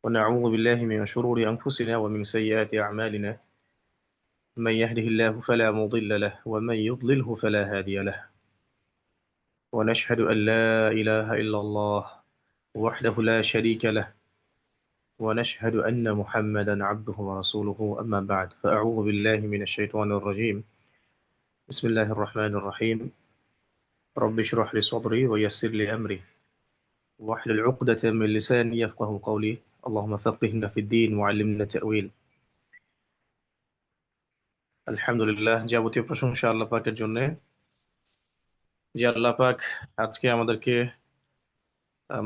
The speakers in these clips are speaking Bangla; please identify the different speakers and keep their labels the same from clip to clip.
Speaker 1: ونعوذ بالله من شرور أنفسنا ومن سيئات أعمالنا من يهده الله فلا مضل له ومن يضلله فلا هادي له ونشهد أن لا إله إلا الله وحده لا شريك له ونشهد أن محمدا عبده ورسوله أما بعد فأعوذ بالله من الشيطان الرجيم بسم الله الرحمن الرحيم رب اشرح لي صدري ويسر لي أمري واحلل عقدة من لساني يفقه قولي اللهم فقهنا في الدين وعلمنا التأويل আলহামদুলিল্লাহ, যাবতীয় প্রশংসা আল্লাহ পাকের জন্য। যে আল্লাহ পাক আজকে আমাদেরকে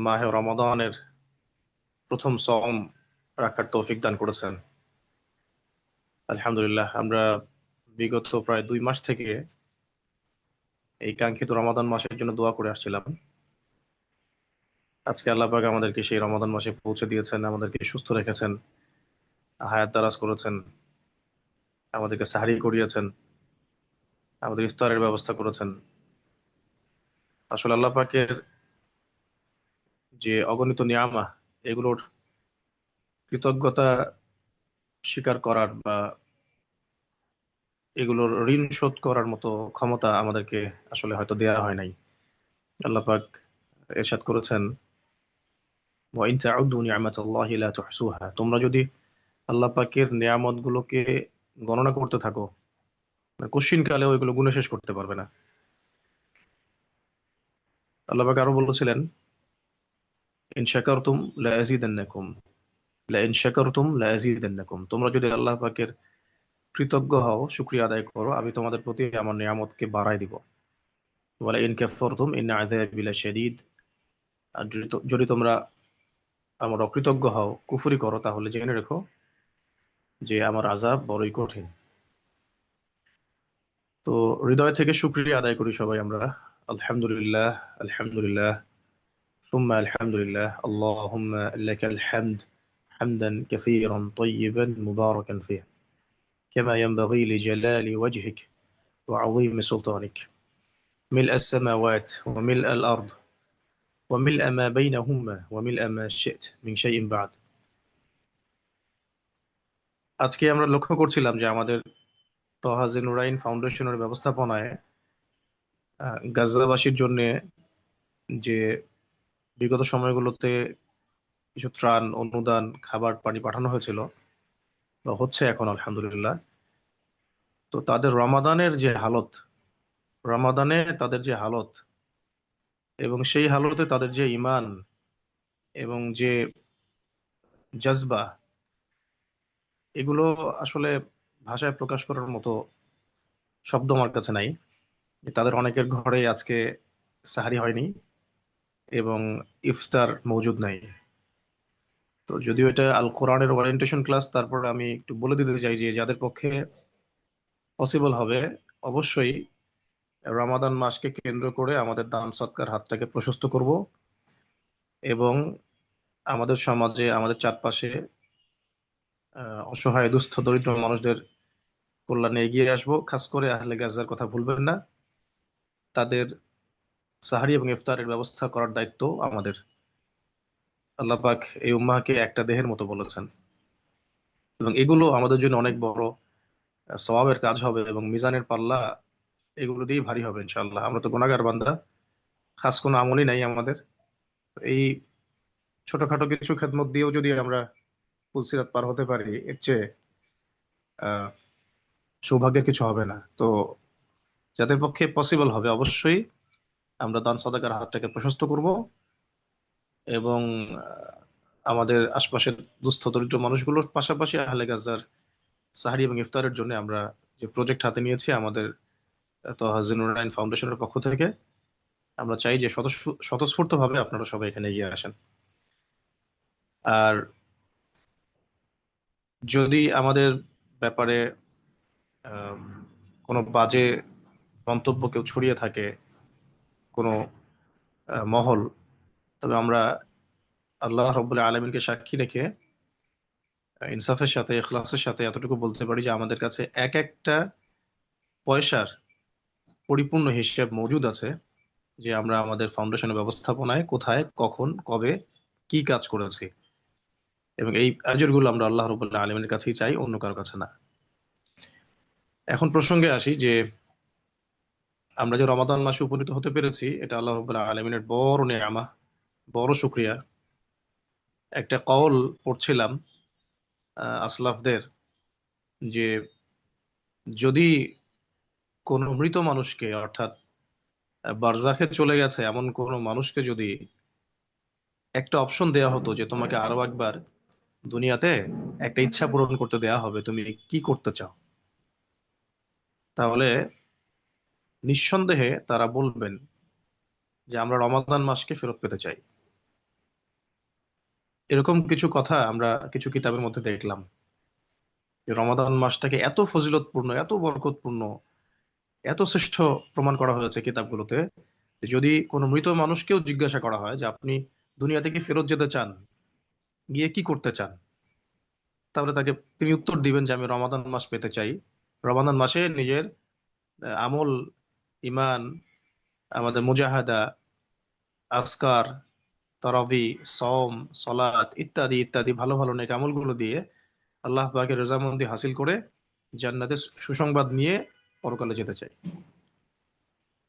Speaker 1: মাহে রমাদানের প্রথম সওম রাখার তৌফিক দান করেছেন। আলহামদুলিল্লাহ, আমরা বিগত প্রায় 2 মাস থেকে এই কাঙ্ক্ষিত রমাদান মাসের জন্য দোয়া করে আসছিলাম। আজকে আল্লাহ পাক আমাদেরকে সেই রমাদান মাসে পৌঁছে দিয়েছেন, আমাদেরকে সুস্থ রেখেছেন, হায়াত দারাজ করেছেন, আমাদেরকে সাহরি করিয়েছেন, আমাদের ইফতারের ব্যবস্থা করেছেন। আসলে আল্লাহ পাকের যে অগণিত নিয়ামা, এগুলোর কৃতজ্ঞতা স্বীকার করার বা এগুলোর ঋণ শোধ করার মতো ক্ষমতা আমাদেরকে আসলে হয়তো দেয়া হয় নাই। আল্লাহ পাক ইরশাদ করেছেন, ওয়া ইন তাউদ্দু নি'মাতাল্লাহি লা তুহসুহা, তোমরা যদি আল্লাহ পাকের নিয়ামত গুলোকে গণনা করতে থাকো, কশিন কালেও এগুলো গুণে শেষ করতে পারবে না। আল্লাহ পাক আরো বলেছিলেন, ইন শাকারতুম লা আযীদান্নাকুম, লা ইন শাকারতুম লা আযীদান্নাকুম, তোমরা যদি আল্লাহ পাকের কৃতজ্ঞ হও, শুকরিয়া আদায় করো, আমি তোমাদের প্রতি আমার নিয়ামতকে বাড়াই দিব। ওয়ালা ইন কাফারতুম ইন আযাবি লাশাদীদ, আর যদি তোমরা আমার অকৃতজ্ঞ হও, কুফরি করো, তাহলে জেনে রেখো যে আমার আযাব বড়ই কঠিন। তো হৃদয় থেকে শুকরিয়া আদায় করি সবাই আমরা। আলহামদুলিল্লাহ, আলহামদুলিল্লাহ, সুম্মা আলহামদুলিল্লাহ, আল্লাহুম্মা লাকাল হামদ হামদান কাসীরান তাইয়িবান মুবারাকান ফীহ কামা ইয়ানবাগী লিজালালি ওয়াজহিক ওয়া আযীমি সুলতানিক মিলআ আস-সামাওয়াত ওয়া মিলআ আল-আরদ ওয়া মিলআ মা বাইনাহুমা ওয়া মিলআ মা শি'ত মিন শাইইন বা'দ। আজকে আমরা লক্ষ্য করছিলাম যে আমাদের তহা নুরাইন ফাউন্ডেশনের ব্যবস্থাপনায় গাজাবাসীর জন্য যে বিগত সময়গুলোতে কিছু ত্রাণ, অনুদান, খাবার পানি পাঠানো হয়েছিল বা হচ্ছে এখন আলহামদুলিল্লাহ। তো তাদের রমাদানের যে হালত, রমাদানে তাদের যে হালত এবং সেই হালতে তাদের যে ইমান এবং যে জজবা, এগুলো আসলে ভাষায় প্রকাশ করার মতো শব্দ আমার কাছে নাই। তাদের অনেকের ঘরে আজকে সাহারি হয়নি এবং ইফতার মজুদ নাই। তো যদিও এটা আল কোরআনের ওরিয়েন্টেশন ক্লাস, তারপর আমি একটু বলে দিতে চাই যে যাদের পক্ষে পসিবল হবে, অবশ্যই রমাদান মাসকে কেন্দ্র করে আমাদের দান সৎকার হাতটাকে প্রশস্ত করব এবং আমাদের সমাজে, আমাদের চারপাশে অসহায় দুস্থ দরিদ্র মানুষদের কল্যাণে এগিয়ে আসব। খাস করে আহলে গাজার কথা ভুলবেন না, তাদের সাহারি এবং ইফতারের ব্যবস্থা করার দায়িত্ব আমাদের। আল্লাহ পাক এই উম্মাহকে একটা দেহের মতো বলেছেন এবং এগুলো আমাদের জন্য অনেক বড় সওয়াবের কাজ হবে এবং মিজানের পাল্লা এগুলো দিয়েই ভারী হবে ইনশাআল্লাহ। আমরা তো গুনাহগার বান্দা, খাস কোনো আমলই নাই আমাদের। এই ছোটখাটো কিছু খেদমত দিয়েও যদি আমরা ফুলসিরাত পার হতে পারি, এর চেয়ে আহ সৌভাগ্যের কিছু হবে না। তো যাদের পক্ষে পসিবল হবে, অবশ্যই আমরা দান সদাকার হাতটাকে প্রশস্ত করব এবং আমাদের আশপাশের দুস্থ দরিদ্র মানুষগুলোর পাশাপাশি আহলে গাজার সাহারি এবং ইফতারের জন্য আমরা যে প্রজেক্ট হাতে নিয়েছি আমাদের তহাজিনুর ফাউন্ডেশনের পক্ষ থেকে, আমরা চাই যে স্বতঃস্ফূর্ত ভাবে আপনারা সবাই এখানে এগিয়ে আসেন। আর যদি আমাদের ব্যাপারে আম, কোনো বাজে মন্তব্য কেউ ছড়িয়ে থাকে, কোনো মহল, তবে আমরা আল্লাহ রব্বুল আলমিনকে সাক্ষী রেখে ইনসাফের সাথে, ইখলাসের সাথে এতটুকু বলতে পারি যে আমাদের কাছে এক একটা পয়সার পরিপূর্ণ হিসেব মজুদ আছে, যে আমরা আমাদের ফাউন্ডেশনের ব্যবস্থাপনায় কোথায়, কখন, কবে কি কাজ করেছি। এবং এই আজরগুলো আমরা আল্লাহ রাব্বুল আলামিনের কাছেই চাই, অন্য কারো কাছে না। এখন প্রসঙ্গে আসি যে আমরা যে রমাদান মাসে উপনীত হতে পেরেছি, এটা আল্লাহ রাব্বুল আলামিনের বড় নেয়ামা, বড় শুকরিয়া। একটা কওল পড়ছিলাম আসলাফদের, যে যদি কোনো মৃত মানুষকে, অর্থাৎ বারজাখে চলে গেছে এমন কোনো মানুষকে যদি একটা অপশন দেয়া হতো যে তোমাকে আরো একবার দুনিয়াতে একটা ইচ্ছা পূরণ করতে দেয়া হবে, তুমি কি করতে চাও, তাহলে নিঃসন্দেহে তারা বলবেন যে আমরা রমাদান মাসকে ফেরত পেতে চাই। এরকম কিছু কথা আমরা কিছু কিতাবের মধ্যে দেখলাম, যে রমাদান মাসটাকে এত ফজিলতপূর্ণ, এত বরকতপূর্ণ, এত শ্রেষ্ঠ প্রমাণ করা হয়েছে কিতাবগুলোতে, যে যদি কোনো মৃত মানুষকেও জিজ্ঞাসা করা হয় যে আপনি দুনিয়া থেকে ফেরত যেতে চান, গিয়ে কি করতে চান, তাহলে তিনি উত্তর দিবেন যে আমি রমাদান মাস পেতে চাই। রমাদান মাসে নিজের আমল, ইমান, আমাদের মুজাহাদা, আজকার, তারাবি, সওম, সলাত ইত্যাদি ইত্যাদি ভালো ভালো নেক আমলগুলো দিয়ে আল্লাহ পাকের রেজামন্দি হাসিল করে জান্নাতের সুসংবাদ নিয়ে পরকালে যেতে চাই।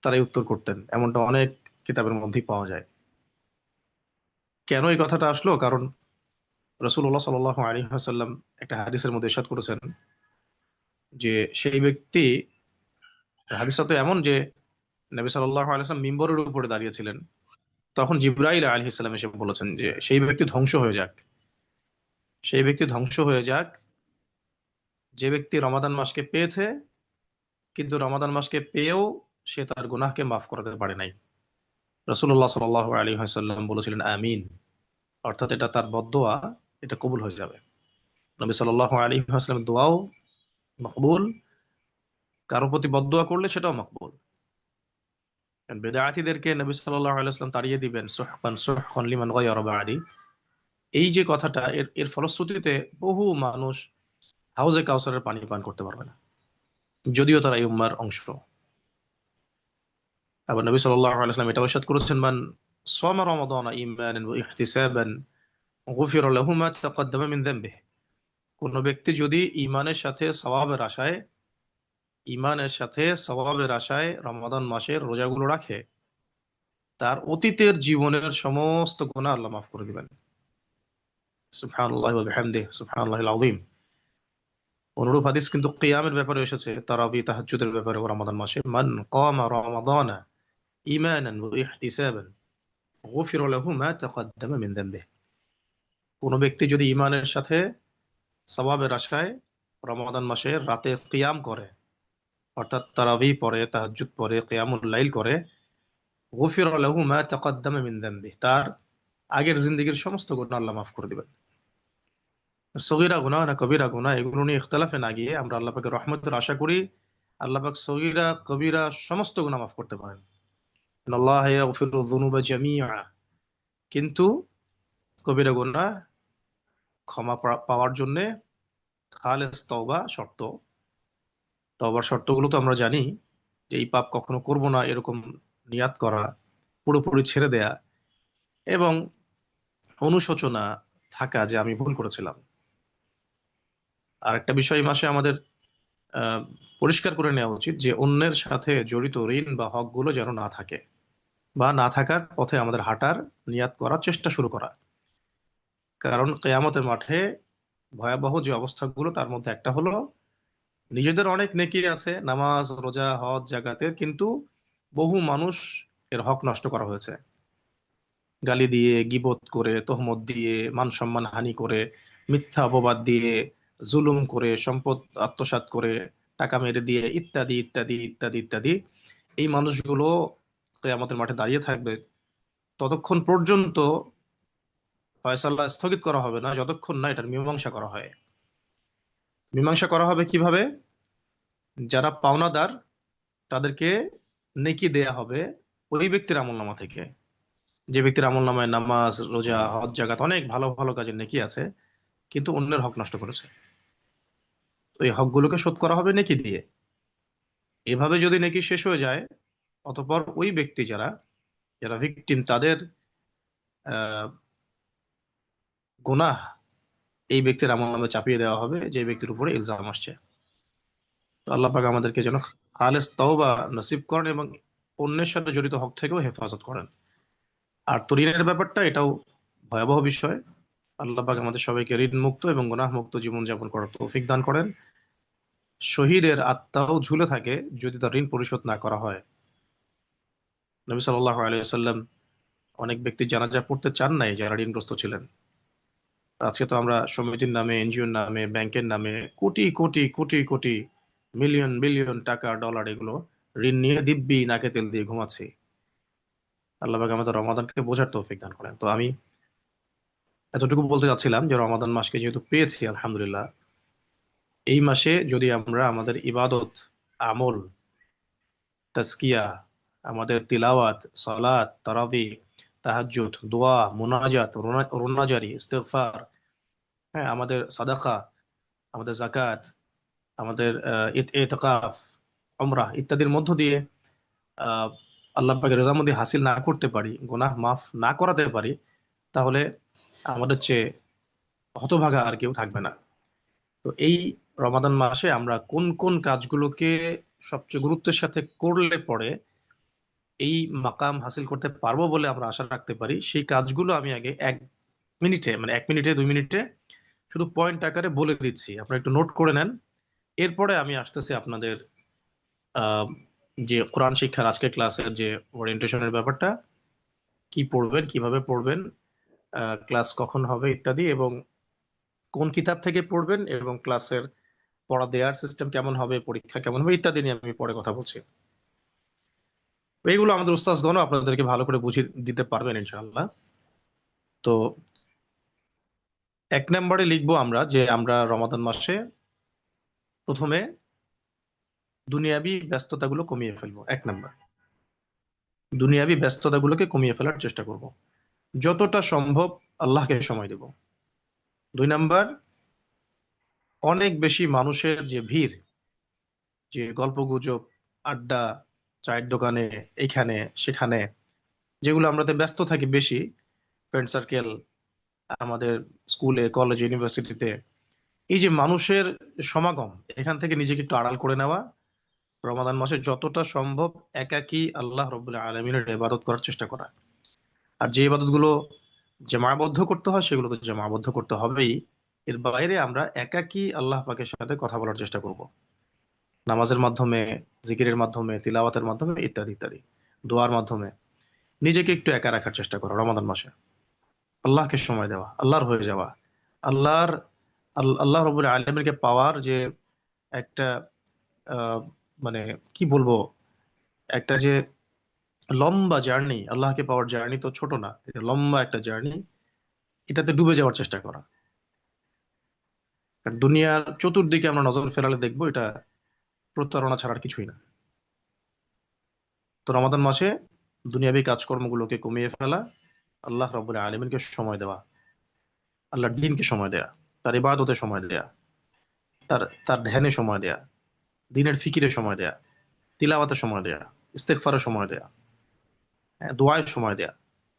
Speaker 1: তারাই উত্তর করতেন, এমনটা অনেক কিতাবের মধ্যেই পাওয়া যায়। কেন এই কথাটা আসলো? কারণ রাসূলুল্লাহ সাল্লাল্লাহু আলাইহি ওয়াসাল্লাম একটা হাদিসের মধ্যে ইরশাদ করেছেন যে সেই ব্যক্তি, হাদিসটা তো এমন যে নবী সাল্লাল্লাহু আলাইহি ওয়াসাল্লাম মিম্বরের উপরে দাঁড়িয়েছিলেন, তখন জিবরাইল আলাইহিস সালাম এসে বলেছেন যে সেই ব্যক্তি ধ্বংস হয়ে যাক, সেই ব্যক্তি ধ্বংস হয়ে যাক যে ব্যক্তি রমাদান মাসকে পেয়েছে, কিন্তু রমাদান মাসকে পেয়েও সে তার গুনাহকে মাফ করাতে পারে নাই। রাসূলুল্লাহ সাল্লাল্লাহু আলাইহি ওয়াসাল্লাম বলেছিলেন আমিন, অর্থাৎ এটা তার বদদোয়া, এটা কবুল হয়ে যাবে। নবী সাল্লাল্লাহু আলাইহি ওয়াসাল্লামের দোয়াও মকবুল, কারো প্রতি বদদোয়া করলে সেটাও মকবুল। বেদাতীদেরকে নবী সাল্লাল্লাহু আলাইহি ওয়াসাল্লাম তাড়িয়ে দিবেন, সুহকান সুহকান লিমান গায়্যারা বা'দি। এই যে কথাটা, এর এর ফলশ্রুতিতে বহু মানুষ হাউজে কাউসারের পানি পান করতে পারবে না, যদিও তারা এই উম্মার অংশ। আবার নবী সাল্লাল্লাহু আলাইহি ওয়াসাল্লাম এটা ইরশাদ করেছেন, মান সামা রমাদানা ঈমানান ওয়া ইহতিসাবান গুফিরা লাহু মা তাকাদ্দামা মিন যামবিহি। কোন ব্যক্তি যদি ইমানের সাথে সওয়াবের আশায় রমাদান মাসের রোজাগুলো রাখে, তার অতীতের জীবনের সমস্ত গুনাহ আল্লাহ মাফ করে দিবেন। সুবহানাল্লাহি ওয়া বিহামদিহি, সুবহানাল্লাহিল আযীম। অনুরূপ হাদিস কিন্তু কিয়ামের ব্যাপারে এসেছে, তারাবি তাহাজ্জুদের ব্যাপারে রমাদান মাসে, মান কামা রমাদানা ঈমানান ওয়া ইহতিসাবান গুফিরা লাহু মা তাকাদ্দামা মিন যামবিহি। কোন ব্যক্তি যদি ইমানের সাথে সওয়াবের আশায় রমাদান মাসে রাতে কিয়াম করে, অর্থাৎ তারাবি পড়ে, তাহাজ্জুদ পড়ে, কিয়ামুল লাইল করে, গুফিরা লাহু মা তাকাদ্দামা মিন যামবিহি, তার আগের জিন্দেগীর সমস্ত গুনাহ আল্লাহ মাফ করে দিবেন। সগীরা গুনাহ না কবিরা গুনাহ, এগুলো নিয়ে ইখতিলাফে না গিয়ে আমরা আল্লাহ পাকের রহমতের আশা করি আল্লাহ পাক সগীরা কবিরা সমস্ত গুনাহ মাফ করতে পারেন। ইন্নাল্লাহা ইয়াগফিরু যুনুবা জামিআ। কিন্তু কবিরা গুনাহ ক্ষমা পাওয়ার জন্য খালেস তওবা শর্ত। তওবার শর্তগুলো তো আমরা জানি, যে এই পাপ কখনো করব না এরকম নিয়াত করা, পুরোপুরি ছেড়ে দেয়া, এবং অনুশোচনা থাকা যে আমি ভুল করেছিলাম। আর একটা বিষয় এই মাসে আমাদের আহ, পরিষ্কার করে নেওয়া উচিত, যে অন্যের সাথে জড়িত ঋণ বা হকগুলো যেন না থাকে, বা না থাকার পথে আমাদের হাঁটার নিয়াত করার চেষ্টা শুরু করা। কারণ কেয়ামতের মাঠে ভয়াবহ যে অবস্থাগুলো, তার মধ্যে একটা হলো নিজেদের অনেক নেকি আছে, নামাজ, রোজা, হজ, জাকাতের, কিন্তু বহু মানুষ এর হক নষ্ট করা হয়েছে, গালি দিয়ে, গীবত করে, তোহমত দিয়ে, মান সম্মান হানি করে, মিথ্যা অপবাদ দিয়ে, জুলুম করে, সম্পদ আত্মসাৎ করে, টাকা মেরে দিয়ে, ইত্যাদি ইত্যাদি ইত্যাদি ইত্যাদি। এই মানুষগুলো কিয়ামতের মাঠে দাঁড়িয়ে থাকবে ততক্ষণ পর্যন্ত ফয়সালা স্থগিত করা হবে না, যতক্ষণ না এটার মীমাংসা করা হয়। মীমাংসা করা হবে কিভাবে? যারা পাওনাদার তাদেরকে নেকি দেয়া হবে ওই ব্যক্তির আমলনামা থেকে, যে ব্যক্তির আমলনামায় নামাজ, রোজা, হজ, জাকাত, অনেক ভালো ভালো কাজের নেকি আছে, কিন্তু অন্যের হক নষ্ট করেছে। তো এই হকগুলোকে শোধ করা হবে নেকি দিয়ে। এভাবে যদি নেকি শেষ হয়ে যায়, অতঃপর ওই ব্যক্তি যারা যারা ভিকটিম, তাদের আহ গুনাহ এই ব্যক্তির আমল নামে চাপিয়ে দেওয়া হবে যে ব্যক্তির উপরে ইলজাম আসছে। তো আল্লাহ পাক আমাদেরকে যেন খালেস তওবা নসিব করেন এবং অন্যের সাথে জড়িত হক থেকেও হেফাজত করেন। আর তো ঋণের ব্যাপারটা এটাও ভয়াবহ বিষয়। আল্লাহ পাক আমাদের সবাইকে ঋণ মুক্ত এবং গুনাহ মুক্ত জীবনযাপন করার তৌফিক দান করেন। শহীদের আত্মাও ঝুলে থাকে যদি তার ঋণ পরিশোধ না করা হয়। নবী সাল্লাল্লাহু আলাইহি ওয়াসাল্লাম অনেক ব্যক্তি জানাজা পড়তে চান নাই যারা ঋণগ্রস্ত ছিলেন। আজকে তো আমরা সমিতির নামে, এনজিওর নামে, ব্যাংকের নামে কোটি কোটি কোটি কোটি মিলিয়ন বিলিয়ন টাকা ডলার এগুলো ঋণ নিয়ে দিব্যি নাকে তেল দিয়ে ঘুমাচ্ছি। আল্লাহ পাক আমাদের রমাদানকে বোঝার তৌফিক দান করেন। তো আমি এতটুকু বলতে চাচ্ছিলাম যে রমাদান মাসকে যেহেতু পেয়েছি আলহামদুলিল্লাহ, এই মাসে যদি আমরা আমাদের ইবাদত, আমল, তাজকিয়া, আমাদের তিলাওয়াত, সালাত, তারাবি, তাহাজ্জুদ, দোয়া, মুনাজাত, রোনাজারি, ইস্তিগফার, হ্যাঁ, আমাদের সাদাকা, আমাদের জাকাত, আমাদের ইতিকাফ, উমরাহ ইত্যাদির মধ্য দিয়ে আহ আল্লাহ পাকের রেজামন্দি হাসিল না করতে পারি, গুনাহ মাফ না করাতে পারি, তাহলে আমাদের চেয়ে হতভাগা আর কেউ থাকবে না। তো এই রমাদান মাসে আমরা কোন কোন কাজগুলোকে সবচেয়ে গুরুত্বের সাথে করলে পরে এই মাকাম হাসিল করতে পারবো বলে আমরা আশা রাখতে পারি, সেই কাজগুলো আমি আগে 1 মিনিটে, মানে 1 মিনিটে 2 মিনিটে শুধু পয়েন্ট আকারে বলে দিচ্ছি, আপনারা একটু নোট করে নেন। এরপরে আমি আসতেছি আপনাদের আহ, যে কোরআন শিক্ষার আজকের ক্লাসের যে ওরিয়েন্টেশনের ব্যাপারটা, কি পড়বেন, কিভাবে পড়বেন, ক্লাস কখন হবে ইত্যাদি, এবং কোন কিতাব থেকে পড়বেন, এবং ক্লাসের পড়া দেওয়ার সিস্টেম কেমন হবে, পরীক্ষা কেমন হবে ইত্যাদি নিয়ে আমি পরে কথা বলছি। তো এইগুলো আমাদের উস্তাদগণ আপনাদেরকে ভালো করে বুঝিয়ে দিতে পারবেন ইনশাআল্লাহ। তো 1 নম্বরে লিখবো আমরা যে আমরা রমাদান মাসে প্রথমে দুনিয়াবি ব্যস্ততাগুলো কমিয়ে ফেলবো। 1 নম্বর, দুনিয়াবি ব্যস্ততাগুলোকে কমিয়ে ফেলার চেষ্টা করব, যতটা সম্ভব আল্লাহকে সময় দেব। 2 নম্বর, অনেক বেশি মানুষের যে ভিড়, যে গল্পগুজব, আড্ডা, চায়ের দোকানে, এইখানে সেখানে, যেগুলো আমরাতে ব্যস্ত থাকি বেশি, ফ্রেন্ড সার্কেল, আমাদের স্কুলে, কলেজে, ইউনিভার্সিটিতে, এই যে মানুষের সমাগম, এখান থেকে নিজেকে একটু আড়াল করে নেওয়া। রমাদান মাসে যতটা সম্ভব একাকী আল্লাহ রবুল্লাহ আলমিনের ইবাদত করার চেষ্টা করা। আর যে ইবাদত গুলো জামাবদ্ধ করতে হয় সেগুলো তো জামাবদ্ধ করতে হবেই। এর বাইরে আমরা একাকী আল্লাহ পাকের সাথে কথা বলার চেষ্টা করব, নামাজের মাধ্যমে, জিকিরের মাধ্যমে, তিলাওয়াতের মাধ্যমে ইত্যাদি ইত্যাদি, দোয়ার মাধ্যমে নিজেকে একটু একা রাখার চেষ্টা করা রমাদান মাসে। আল্লাহকে সময় দেওয়া, আল্লাহর হয়ে যাওয়া, আল্লাহর আল্লাহ রবুল্লাহ আলমীকে পাওয়ার যে একটা আহ, মানে কি বলবো, একটা যে লম্বা জার্নি, আল্লাহকে পাওয়ার জার্নি তো ছোট না, এটা লম্বা একটা জার্নি। এটাতে ডুবে যাওয়ার চেষ্টা করা। কারণ দুনিয়ার চতুর্দিকে আমরা নজর ফেরালে দেখবো এটা প্রতারণা ছাড়ার কিছুই না। তো রমাদান মাসে দুনিয়াবী কাজকর্মগুলোকে কমিয়ে ফেলা, আল্লাহ রাব্বুল আলামিনকে সময় দেওয়া, আল্লাহর দ্বীনকে সময় দেয়া, তার ইবাদতে সময় দেয়া, তার তার ধ্যানে সময় দেয়া, দ্বীনের ফিকিরে সময় দেয়া, তিলাওয়াতে সময় দেয়া, ইস্তেগফারে সময় দেয়া, হ্যাঁ, দোয়ায় সময় দেয়া,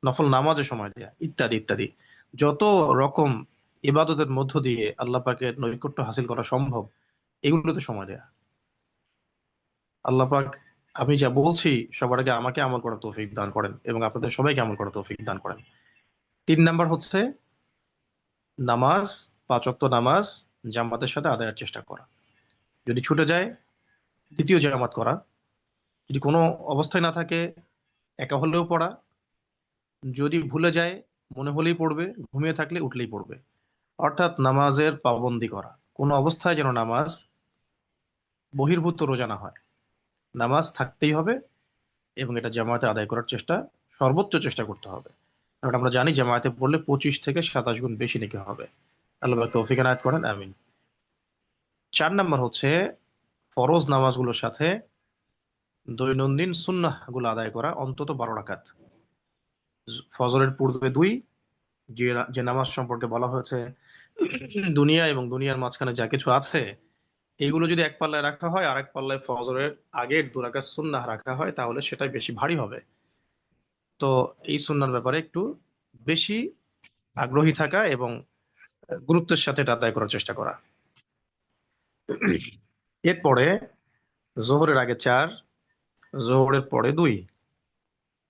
Speaker 1: নফল নামাজে সময় দেয়া ইত্যাদি ইত্যাদি। যত রকম ইবাদতের মধ্য দিয়ে আল্লাহ পাকের নৈকট্য হাসিল করা সম্ভব, এগুলোতে সময় দেয়া। আল্লাহ পাক আমি যা বলছি সবার আগে আমাকে আমল করার তৌফিক দান করেন এবং আপনাদের সবাইকে আমল করার তৌফিক দান করেন। 3 নাম্বার হচ্ছে নামাজ, 5 ওয়াক্ত নামাজ জামাতের সাথে আদায়ের চেষ্টা করা। যদি ছুটে যায়, দ্বিতীয় জামাত করা। যদি কোনো অবস্থায় না থাকে, একা হলেও পড়া। যদি ভুলে যায়, মনে হলেই পড়বে, ঘুমিয়ে থাকলে উঠলেই পড়বে। অর্থাৎ নামাজের পাবন্দি করা, কোনো অবস্থায় যেন নামাজ বহির্ভূত রোজা না হয়। নামাজ থাকতেই হবে এবং এটা জামায়াতে আদায় করার চেষ্টা, সর্বোচ্চ চেষ্টা করতে হবে। কারণ আমরা জানি জামায়াতে পড়লে 25 থেকে 27 গুণ বেশি নেকি হবে। আল্লাহ পাক তৌফিক এনায়েত করেন, আমিন। 4 নাম্বার হচ্ছে ফরজ নামাজগুলোর সাথে দৈনন্দিন সুন্নাহ গুলো আদায় করা, অন্তত 12 রাকাত। ফজরের পূর্বে 2, যে যে নামাজ সম্পর্কে বলা হয়েছে দুনিয়া এবং দুনিয়ার মাঝখানে যা কিছু আছে এগুলো যদি এক পাল্লায় রাখা হয় আর এক পাল্লায় ফজরের আগের 2 রাকাত সুন্নাহ রাখা হয়, তাহলে সেটাই বেশি ভারী হবে। তো এই সুন্নাহর ব্যাপারে একটু বেশি আগ্রহী থাকা এবং গুরুত্বের সাথে এটা আদায় করার চেষ্টা করা। এরপরে জোহরের আগে 4, জোহরের পরে 2,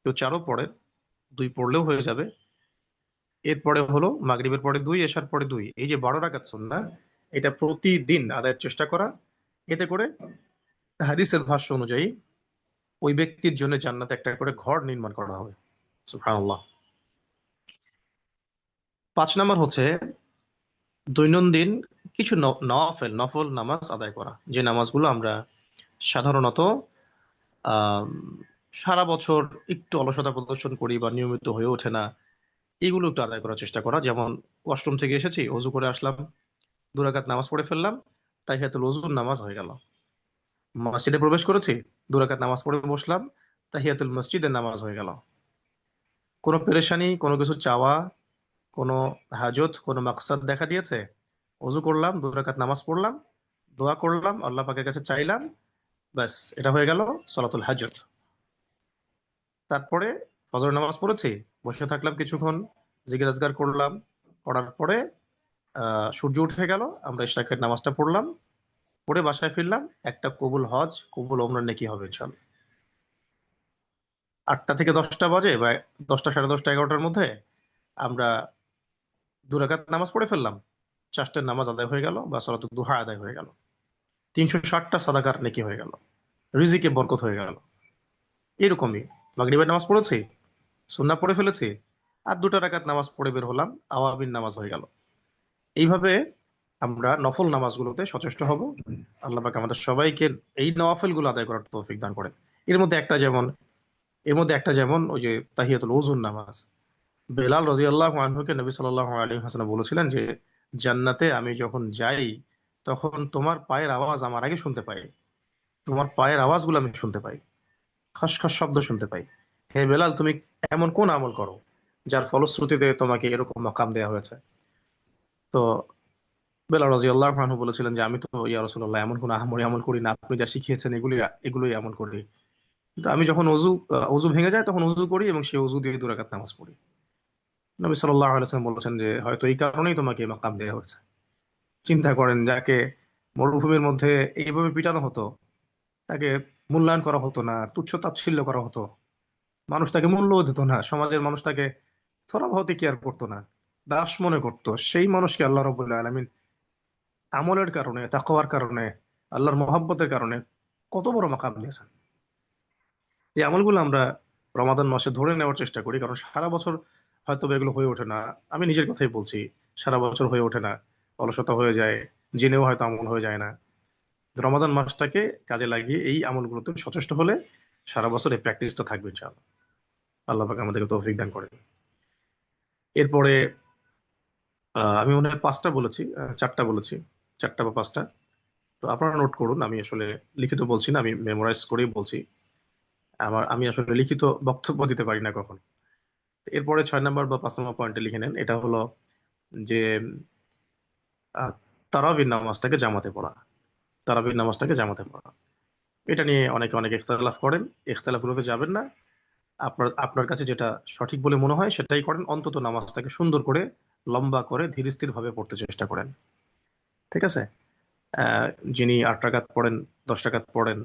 Speaker 1: কেউ 4ও পড়ে, 2 পড়লেও হয়ে যাবে। এরপরে হলো মাগরিবের পরে 2, এশার পরে 2, এই যে 12 রাকাত সুন্নাহ, এটা প্রতিদিন আদায়ের চেষ্টা করা। এতে করে হাদিসের ভাষ্য অনুযায়ী ওই ব্যক্তির জন্য জান্নাতে একটা করে ঘর নির্মাণ করা হবে। সুবহানাল্লাহ। 5 নম্বর হচ্ছে দৈনন্দিন কিছু নফল নামাজ আদায় করা, যে নামাজগুলো আমরা সাধারণত আহ সারা বছর একটু অলসতা প্রদর্শন করি বা নিয়মিত হয়ে ওঠে না, এগুলো একটু আদায় করার চেষ্টা করা। যেমন ওয়াশরুম থেকে এসেছি, অজু করে আসলাম, 2 রাকাত নামাজ পড়ে ফেললাম, তাহিয়াতুল ওযুর নামাজ হয়ে গেল। মসজিদে প্রবেশ করেছি, 2 রাকাত নামাজ পড়ে বসলাম, তাহিয়াতুল মসজিদের নামাজ হয়ে গেল। কোনো পেরেশানি, কোনো কিছু চাওয়া, কোনো হাজত, কোনো মাকসাদ দেখা দিয়েছে, অজু করলাম, 2 রাকাত নামাজ পড়লাম, দোয়া করলাম, আল্লাহ পাকের কাছে চাইলাম, ব্যাস এটা হয়ে গেল সলাতুল হাজত। তারপরে ফজর নামাজ পড়েছি, বসে থাকলাম কিছুক্ষণ, জিকির আজগার করলাম, করার পরে সূর্য উঠে গেল, আমরা ইশরাকের নামাজটা পড়লাম, পড়ে বাসায় ফিরলাম, একটা কবুল হজ, কবুল ওমরার নেকি হবে ইনশাআল্লাহ। 8টা থেকে 10টা বাজে বা 10টা, সাড়ে 10টা, 11টার মধ্যে আমরা 2 রাকাত নামাজ পড়ে ফেললাম, চারটের নামাজ আদায় হয়ে গেল বা সলাতুল দুহা আদায় হয়ে গেল, 360টা সাদাকার নেকি হয়ে গেল, রিজিকে বরকত হয়ে গেল। এরকমই মাগরিবের নামাজ পড়েছি, সুন্নাহ পড়ে ফেলেছি, আর 2টা রাকাত নামাজ পড়ে বের হলাম, আওয়াবিন নামাজ হয়ে গেল। এইভাবে আমরা নফল নামাজগুলোতে সচেষ্ট হব। আল্লাহ পাক আমাদের সবাইকে এই নওয়াফেল গুলো আদায় করার তৌফিক দান করেন। এর মধ্যে একটা যেমন এর মধ্যে একটা যেমন ওই যে তাহিয়াতুল ওযুর নামাজ। বেলাল রাদিয়াল্লাহু আনহুকে নবী সাল্লাল্লাহু আলাইহি ওয়াসাল্লাম বলেছিলেন যে, জান্নাতে আমি যখন যাই তখন তোমার পায়ের আওয়াজ আমার আগে শুনতে পাই, তোমার পায়ের আওয়াজগুলো আমি শুনতে পাই, খসখস শব্দ শুনতে পাই। হে বেলাল, তুমি এমন কোন আমল করো যার ফলশ্রুতিতে তোমাকে এরকম মাকাম দেওয়া হয়েছে? তো বেলাল রাদিয়াল্লাহু আনহু বলেছিলেন যে, আমি তো ইয়া রাসূলুল্লাহ এমন কোন আহামরি আমল করি না, আপনি যা শিখিয়েছেন এগুলোই আমল করি। কিন্তু আমি যখন অজু ভেঙে যায় তখন অজু করি এবং সেই অজু দিয়ে 2 রাকাত নামাজ পড়ি। নবী সাল্লাল্লাহু আলাইহি ওয়াসাল্লাম বলেছেন যে, হয়তো এই কারণেই তোমাকে এই মাকাম দেওয়া হয়েছে। চিন্তা করেন, যাকে মরুভূমির মধ্যে এইভাবে পিটানো হতো, তাকে মূল্যায়ন করা হতো না, তুচ্ছ তাচ্ছিল্য করা হতো, মানুষ তাকে মূল্যও দিত না, সমাজের মানুষ তাকে থোড়া বহুত কেয়ার করতো না, দাস মনে করতো, সেই মানুষকে আল্লাহ রাব্বুল আলামিন আমলের কারণে, তাকওয়ার কারণে, আল্লাহর মহাব্বতের কারণে কত বড় মাকাম দিয়েছেন। এই আমলগুলো আমরা রমাদান মাসে ধরে নেওয়ার চেষ্টা করি, কারণ সারা বছর হয়তো বা এগুলো হয়ে ওঠে না। আমি নিজের কথাই বলছি, সারা বছর হয়ে ওঠে না, অলসতা হয়ে যায়, জেনেও হয়তো আমল হয়ে যায় না। রমাদান মাসটাকে কাজে লাগিয়ে এই আমলগুলোতে সচেষ্ট হলে সারা বছর এই প্র্যাকটিসটা থাকবে ইনশাআল্লাহ। আল্লাহ পাক আমাদেরকে তৌফিক দান করেন। এরপরে আমি মনে হয় 5টা বলেছি, 4টা বলেছি, 4টা বা 5টা। তো আপনারা নোট করুন, আমি আসলে লিখিত বলছি না, আমি মেমোরাইজ করেই বলছি। আমি আসলে লিখিত বক্তব্য দিতে পারি না কখন। এরপরে 6 নম্বর বা 5 নম্বর পয়েন্টে লিখে নেন, এটা হলো যে আহ, তারাবির নামাজটাকে জামাতে পড়া, তারাবির নামাজটাকে জামাতে পড়া। এটা নিয়ে অনেকে অনেক ইখতিলাফ করেন, ইখতিলাফগুলোতে যাবেন না। আপনার আপনার কাছে যেটা সঠিক বলে মনে হয় সেটাই করেন, অন্তত নামাজটাকে সুন্দর করে, লম্বা করে, ধীর স্থির ভাবে পড়তে চেষ্টা করেন। ঠিক আছে? আহ, যিনি 8 রাকাত পড়েন, 10 রাকাত পড়েন,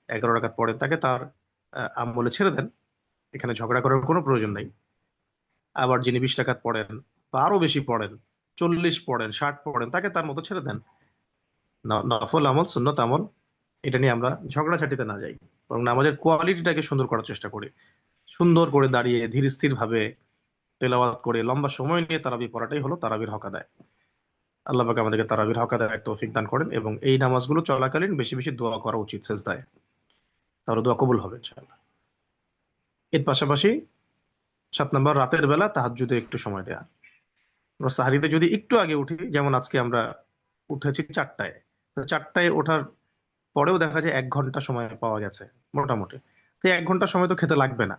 Speaker 1: 11 রাকাত পড়েন, তাকে তার আমলে ছেড়ে দেন, এখানে ঝগড়া করার কোনো প্রয়োজন নাই। আবার যিনি 20 রাকাত পড়েন বা আরো বেশি পড়েন, 40 পড়েন, 60 পড়েন, তাকে তার মতো ছেড়ে দেন। নফল আমল, সুন্নত আমল, এটা নিয়ে আমরা ঝগড়াঝাটিতে না যাই, বরং নামাজের কোয়ালিটিটাকে সুন্দর করার চেষ্টা করি। সুন্দর করে দাঁড়িয়ে ধীর স্থির ভাবে তেলাওয়াত করে লম্বা সময় নিয়ে তারাবি পড়াটাই হলো তারাবির হক আদায়। আল্লাহ পাক আমাদেরকে তারাবির হক আদায়ের তৌফিক দান করেন, এবং এই নামাজগুলো চলাকালীন বেশি বেশি দোয়া করা উচিত সেজদায়, তাহলে দোয়া কবুল হবে ইনশাআল্লাহ। এর পাশাপাশি 7 নম্বর, রাতের বেলা তাহাজ্জুদে একটু সময় দেয়া। আমরা সাহারিতে যদি একটু আগে উঠি, যেমন আজকে আমরা উঠেছি 4টায়, তো 4টায় ওঠার পরেও দেখা যায় 1 ঘন্টা সময় পাওয়া গেছে মোটামুটি। তো 1 ঘন্টা সময় তো খেতে লাগবে না।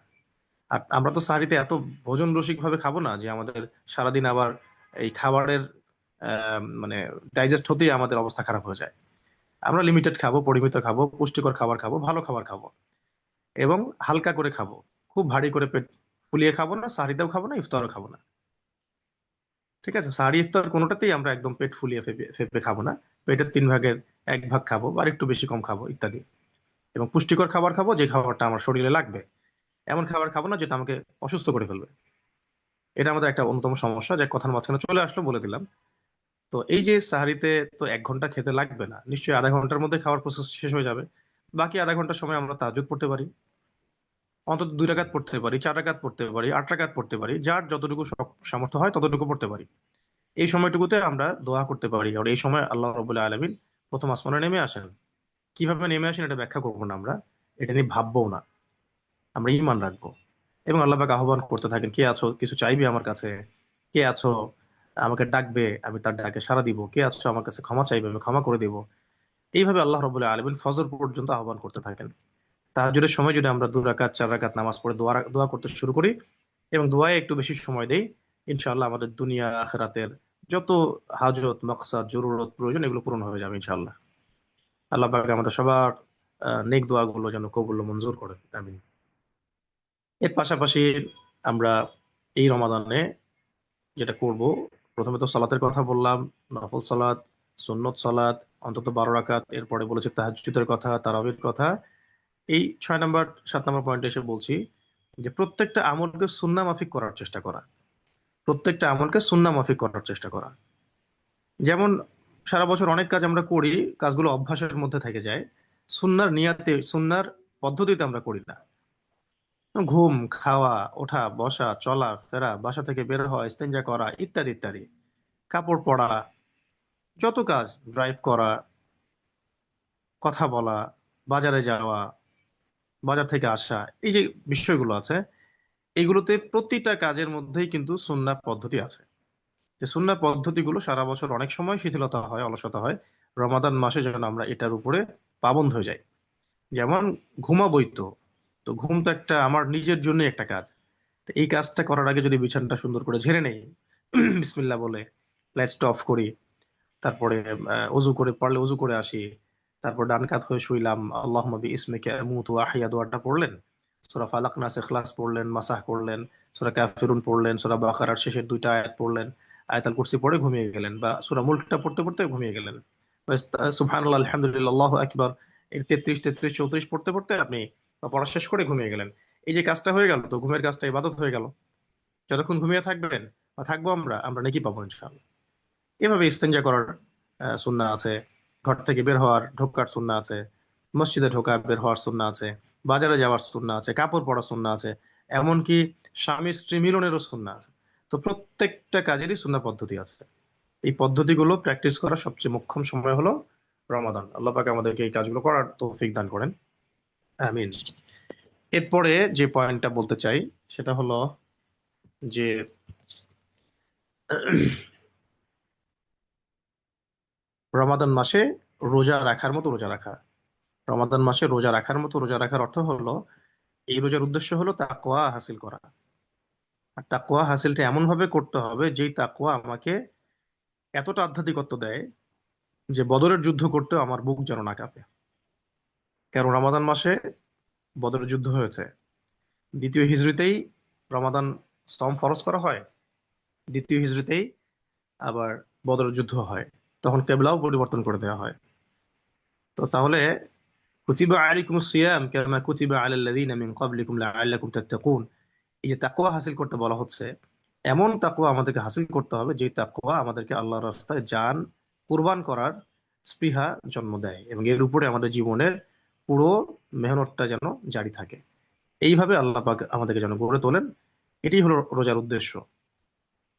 Speaker 1: আর আমরা তো সাহারিতে এত ভোজন রসিক ভাবে খাবো না যে আমাদের সারাদিন আবার এই খাবারের মানে ডাইজেস্ট হতেই আমাদের অবস্থা খারাপ হয়ে যায়। আমরা লিমিটেড খাবো, পরিমিত খাবো, পুষ্টিকর খাবার খাবো, ভালো খাবার খাবো, এবং হালকা করে খাবো। খুব ভারী করে পেট ফুলিয়ে খাবো না, সাহারিতেও খাবো না, ইফতারও খাবো না। ঠিক আছে, সাহারি ইফতার কোনোটাতেই আমরা একদম পেট ফুলিয়ে ফেপে ফেপে খাবো না। পেটের 3 ভাগের 1 ভাগ খাবো বা একটু বেশি কম খাবো ইত্যাদি। এবং পুষ্টিকর খাবার খাবো, যে খাবারটা আমার শরীরে লাগবে। এমন খাবার খাবো না যেটা আমাকে অসুস্থ করে ফেলবে। এটা আমাদের একটা অন্যতম সমস্যা, যে কথার মাঝখানে চলে আসলো বলে দিলাম। তো এই যে সাহারিতে তো 1 ঘন্টা খেতে লাগবে না, নিশ্চয়ই আধা ঘন্টার মধ্যে খাওয়ার প্রসেস শেষ হয়ে যাবে। বাকি আধা ঘন্টার সময় আমরা তাহাজ্জুদ পড়তে পারি, অন্তত 2 রাকাত পড়তে পারি, 4 রাকাত পড়তে পারি, 8 রাকাত পড়তে পারি, যার যতটুকু সামর্থ্য হয় ততটুকু পড়তে পারি। এই সময়টুকুতে আমরা দোয়া করতে পারি। আর এই সময় আল্লাহ রবুল্লাহ আলমিন প্রথম আসমানে নেমে আসেন। কিভাবে নেমে আসেন এটা ব্যাখ্যা করবো না আমরা, এটা নিয়ে ভাববো না, আমরা ঈমান রাখবো। এবং আল্লাহ পাক আহ্বান করতে থাকেন, কে আছো কিছু চাইবে আমার কাছে, কে আছো আমাকে ডাকবে, আমি তার ডাকে সাড়া দিব, কে আছো আমার কাছে ক্ষমা চাইবে, আমি ক্ষমা করে দিব। এইভাবে আল্লাহ রবুল্লাহ আলমিন ফজর পর্যন্ত আহ্বান করতে থাকেন। তাহাজ্জুদের সময় যদি আমরা 2 রাকাত 4 রাকাত নামাজ পড়ে দোয়া দোয়া করতে শুরু করি এবং দোয়ায় একটু বেশি সময় দেই, ইনশাআল্লাহ আমাদের দুনিয়া আখিরাতের যত হাজত মাকসাদ জরুরত প্রয়োজন এগুলো পূরণ হয়ে যাবে ইনশাআল্লাহ। আল্লাহ পাক আমাদের সবার নেক দোয়াগুলো যেন কবুল ও মঞ্জুর করে, আমিন। এর পাশাপাশি আমরা এই রমাদানে যেটা করব, প্রথমে তো সালাতের কথা বললাম, নফল সালাত, সুন্নত সালাত অন্তত 12 রাকাত, এরপরে বলেছি তাহাজ্জুদের কথা, তারাবির কথা। এই 6 নম্বর 7 নম্বর পয়েন্টে এসে বলছি যে প্রত্যেকটা আমলকে সুন্নাহ মাফিক করার চেষ্টা করা। প্রত্যেকটা আমলকে সুন্নাহ মাফিক করার চেষ্টা করা। যেমন সারা বছর অনেক কাজ আমরা করি, কাজগুলো অভ্যাসের মধ্যে থেকে যায়, সুন্নাহর নিয়াতে সুন্নাহর পদ্ধতিতে আমরা করি না। ঘুম, খাওয়া, ওঠা, বসা, চলা ফেরা, বাসা থেকে বের হওয়া, ইস্তেঞ্জা করা ইত্যাদি ইত্যাদি, কাপড় পরা, যত কাজ, ড্রাইভ করা, কথা বলা, বাজারে যাওয়া, বাজার থেকে আসা, এই যে বিষয়গুলো আছে, এগুলোতে প্রতিটা কাজের মধ্যেই কিন্তু সুন্নাহ পদ্ধতি আছে। যে সুন্নাহ পদ্ধতিগুলো সারা বছর অনেক সময় শিথিলতা হয়, অলসতা হয়, রমাদান মাসে যেন আমরা এটার উপরে পাবন্ধ হয়ে যাই। যেমন ঘুমাবই তো, তো ঘুম তো একটা আমার নিজের জন্য একটা কাজ। তো এই কাজটা করার আগে যদি বিছানাটা সুন্দর করে ঝেড়ে নেই, বিসমিল্লাহ বলে লাইটসটা অফ করি, তারপরে অজু করে পারলে অজু করে আসি, তারপর ডান কাত হয়ে শুইলাম, আল্লাহুম্মা বিইসমিকা আমুতু ওয়া আহইয়া দোয়াটা পড়লেন, সূরা ফালাক নাস ইখলাস পড়লেন, মাসাহ করলেন, সূরা কাফিরুন পড়লেন, সূরা বাকারার শেষের 2টা আয়াত পড়লেন, আয়াতুল কুরসি পড়ে ঘুমিয়ে গেলেন, বা সূরা মুলকটা পড়তে পড়তে ঘুমিয়ে গেলেন, বা সুবহানাল্লাহ আলহামদুলিল্লাহ আল্লাহু আকবার এর 33 33 34 পড়তে পড়তে আপনি বা পড়া শেষ করে ঘুমিয়ে গেলেন। এই যে কাজটা হয়ে গেল, তো ঘুমের কাজটা ইবাদত হয়ে গেল। যতক্ষণ ঘুমিয়ে থাকবেন বা থাকবো আমরা নেকি পাবো ইনশাআল্লাহ। এভাবে ইস্তেঞ্জা করার সুন্নাহ আছে, ঘর থেকে বের হওয়ার ঢোকার সুন্নাহ আছে, মসজিদে ঢোকা বের হওয়ার সুন্নাহ আছে, বাজারে যাওয়ার সুন্নাহ আছে, কাপড় পরার সুন্নাহ আছে, এমনকি স্বামী স্ত্রী মিলনেরও সুন্নাহ আছে। তো প্রত্যেকটা কাজেরই সুন্নাহ পদ্ধতি আছে। এই পদ্ধতিগুলো প্র্যাকটিস করার সবচেয়ে মোক্ষম সময় হলো রমাদান। আল্লাহ পাক আমাদেরকে এই কাজগুলো করার তৌফিক দান করেন, আমিন। এরপরে যে পয়েন্টটা বলতে চাই সেটা হলো যে রমাদান মাসে রোজা রাখার মতো রোজা রাখা। রমাদান মাসে রোজা রাখার মতো রোজা রাখার অর্থ হলো, এই রোজার উদ্দেশ্য হলো তাকওয়া হাসিল করা। আর তাকওয়া হাসিলটা এমন ভাবে করতে হবে যেই তাকওয়া আমাকে এতটা আধ্যাত্মিকত্ব দেয় যে বদরের যুদ্ধ করতেও আমার বুক যেন না কাঁপে। কারণ রমাদান মাসে বদরের যুদ্ধ হয়েছে। দ্বিতীয় হিজরিতেই রমাদান সম ফরজ করা হয়, দ্বিতীয় হিজরিতেই আবার বদরের যুদ্ধ হয়, তখন কেবলাও পরিবর্তন করে দেওয়া হয়। তো তাহলে কুতিবা আলাইকুমুস সিয়াম কামা কুতিবা আলাল লাযিনা মিন ক্বাবলিকুম লাআল্লাকুম তাত্তাকুন, এই যে তাকওয়া হাসিল করতে বলা হচ্ছে, এমন তাকওয়া আমাদেরকে হাসিল করতে হবে যে তাকওয়া আমাদেরকে আল্লাহর রাস্তায় জান কুরবান করার স্পৃহা জন্ম দেয় এবং এর উপরে আমাদের জীবনের পুরো মেহনতটা যেন জারি থাকে। এইভাবে আল্লাহ পাক আমাদেরকে যেন গড়ে তোলেন। এটি হলো রোজার উদ্দেশ্য।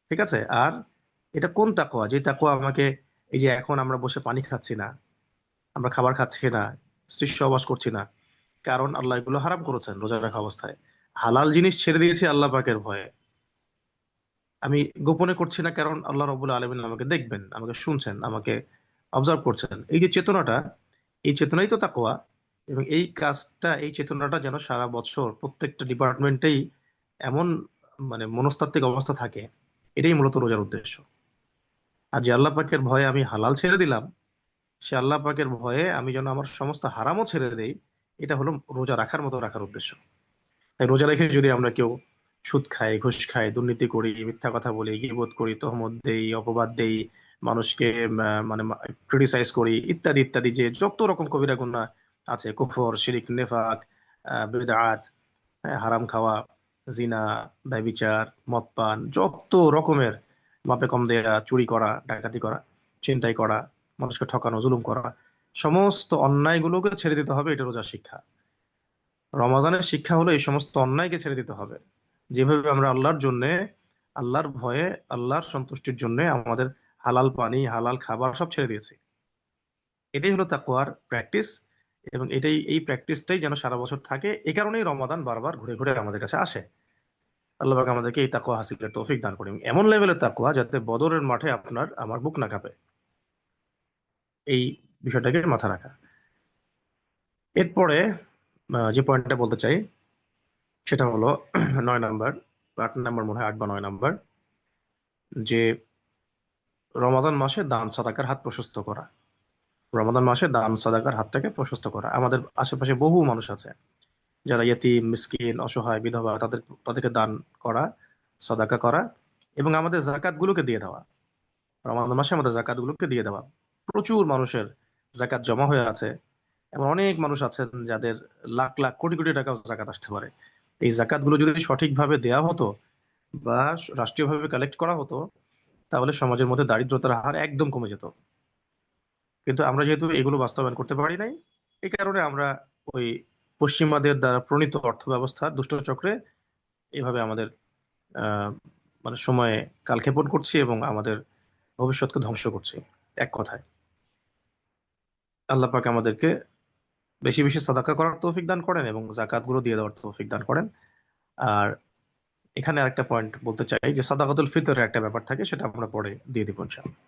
Speaker 1: ঠিক আছে। আর এটা কোন তাকওয়া, যে তাকওয়া আমাকে, এই যে এখন আমরা বসে পানি খাচ্ছি না, আমরা খাবার খাচ্ছি না, স্ত্রীর সহবাস করছি না, কারণ আল্লাহ এগুলো হারাম করেছেন রোজা রাখা অবস্থায়। হালাল জিনিস ছেড়ে দিয়েছি আল্লাহ পাকের ভয়ে। আমি গোপনে করছি না, কারণ আল্লাহ রবুল আলমিন আমাকে দেখবেন, আমাকে শুনছেন, আমাকে অবজার্ভ করছেন। এই যে চেতনাটা, এই চেতনাই তো তাকওয়া। এবং এই কাজটা, এই চেতনাটা যেন সারা বছর প্রত্যেকটা ডিপার্টমেন্টেই এমন মানে মনস্তাত্ত্বিক অবস্থা থাকে, এটাই মূলত রোজার উদ্দেশ্য। আর যে আল্লাহ পাকের ভয়ে আমি হালাল ছেড়ে দিলাম, সে আল্লাহ পাকের ভয়ে আমি যেন আমার সমস্ত হারামও ছেড়ে দেই, এটা হলো রোজা রাখার মতো রাখার উদ্দেশ্য। তাই রোজা রেখে যদি আমরা কেউ সুদ খাই, ঘুষ খাই, দুর্নীতি করি, মিথ্যা কথা বলি, গীবত করি, তহমত দেই, অপবাদ দেই, মানুষকে মানে ক্রিটিসাইজ করি, ইত্যাদি ইত্যাদি, যে যত রকম কবিরা গুনাহ আছে, কুফর, শিরিক, নেফাক, বিদআত, হারাম খাওয়া, জিনা, ব্যভিচার, মদপান, যত রকমের, মাপে কম দেয়া, চুরি করা, ডাকাতি করা, ছিনতাই করা, মানুষকে ঠকানো, জুলুম করা, সমস্ত অন্যায়গুলোকে ছেড়ে দিতে হবে। এটা রোজার শিক্ষা। রমাজানের শিক্ষা হলো এই সমস্ত অন্যায়কে ছেড়ে দিতে হবে। যেভাবে আমরা আল্লাহর জন্য, আল্লাহর ভয়ে, আল্লাহর সন্তুষ্টির জন্য আমাদের হালাল পানি, হালাল খাবার সব ছেড়ে দিয়েছি। এটাই হলো তাকওয়ার প্র্যাকটিস। এবং এই প্র্যাকটিসটাই যেন সারা বছর থাকে। এই কারণেই রমাদান বারবার ঘুরে ঘুরে আমাদের কাছে আসে। আল্লাহ পাক আমাদেরকে এই তাকওয়া হাসিলের তৌফিক দান করেন, এমন লেভেলের তাকওয়া যাতে বদরের মাঠে আপনার আমার বুক না কাঁপে। এই বিষয়টাকে মাথা রাখা। এরপরে যে পয়েন্টটা বলতে চাই সেটা হলো 9 নাম্বার, 8 নাম্বার, মনে হয় 8 বা 9 নাম্বার, যে রমাদান মাসে দান সাদাকার হাত প্রশস্ত করা। রমাদান মাসে দান সাদাকার হাতটাকে প্রশস্ত করা। আমাদের আশেপাশে বহু মানুষ আছে যারা ইয়েতিম, মিসকিন, অসহায়, বিধবা, তাদেরকে দান করা, সাদাকা করা, এবং আমাদের জাকাত গুলোকে দিয়ে দেওয়া। রমাদান মাসে আমাদের জাকাত গুলোকে দিয়ে দেওয়া। প্রচুর মানুষের জাকাত জমা হয়ে আছে। এমন অনেক মানুষ আছেন যাদের লাখ লাখ কোটি কোটি টাকা জাকাত আসতে পারে। এই জাকাত গুলো যদি সঠিকভাবে দেওয়া হতো বা রাষ্ট্রীয়ভাবে কালেক্ট করা হতো, তাহলে সমাজের মধ্যে দারিদ্রতার হার একদম কমে যেত। কিন্তু আমরা যেহেতু এগুলো বাস্তবায়ন করতে পারি নাই, এই কারণে আমরা ওই পশ্চিমাদের দ্বারা প্রণীত অর্থ ব্যবস্থার দুষ্ট চক্রে এইভাবে আমাদের আহ মানে সময়ে কালক্ষেপণ করছি এবং আমাদের ভবিষ্যৎকে ধ্বংস করছি। এক কথায়, আল্লাহ পাক আমাদেরকে বেশি বেশি সাদাকা করার তৌফিক দান করেন এবং জাকাত গুলো দিয়ে দেওয়ার তৌফিক দান করেন। আর এখানে আরেকটা পয়েন্ট বলতে চাই, যে সাদাকাতুল ফিতরের একটা ব্যাপার থাকে, সেটা আমরা পরে দিয়ে দিব ইনশাআল্লাহ।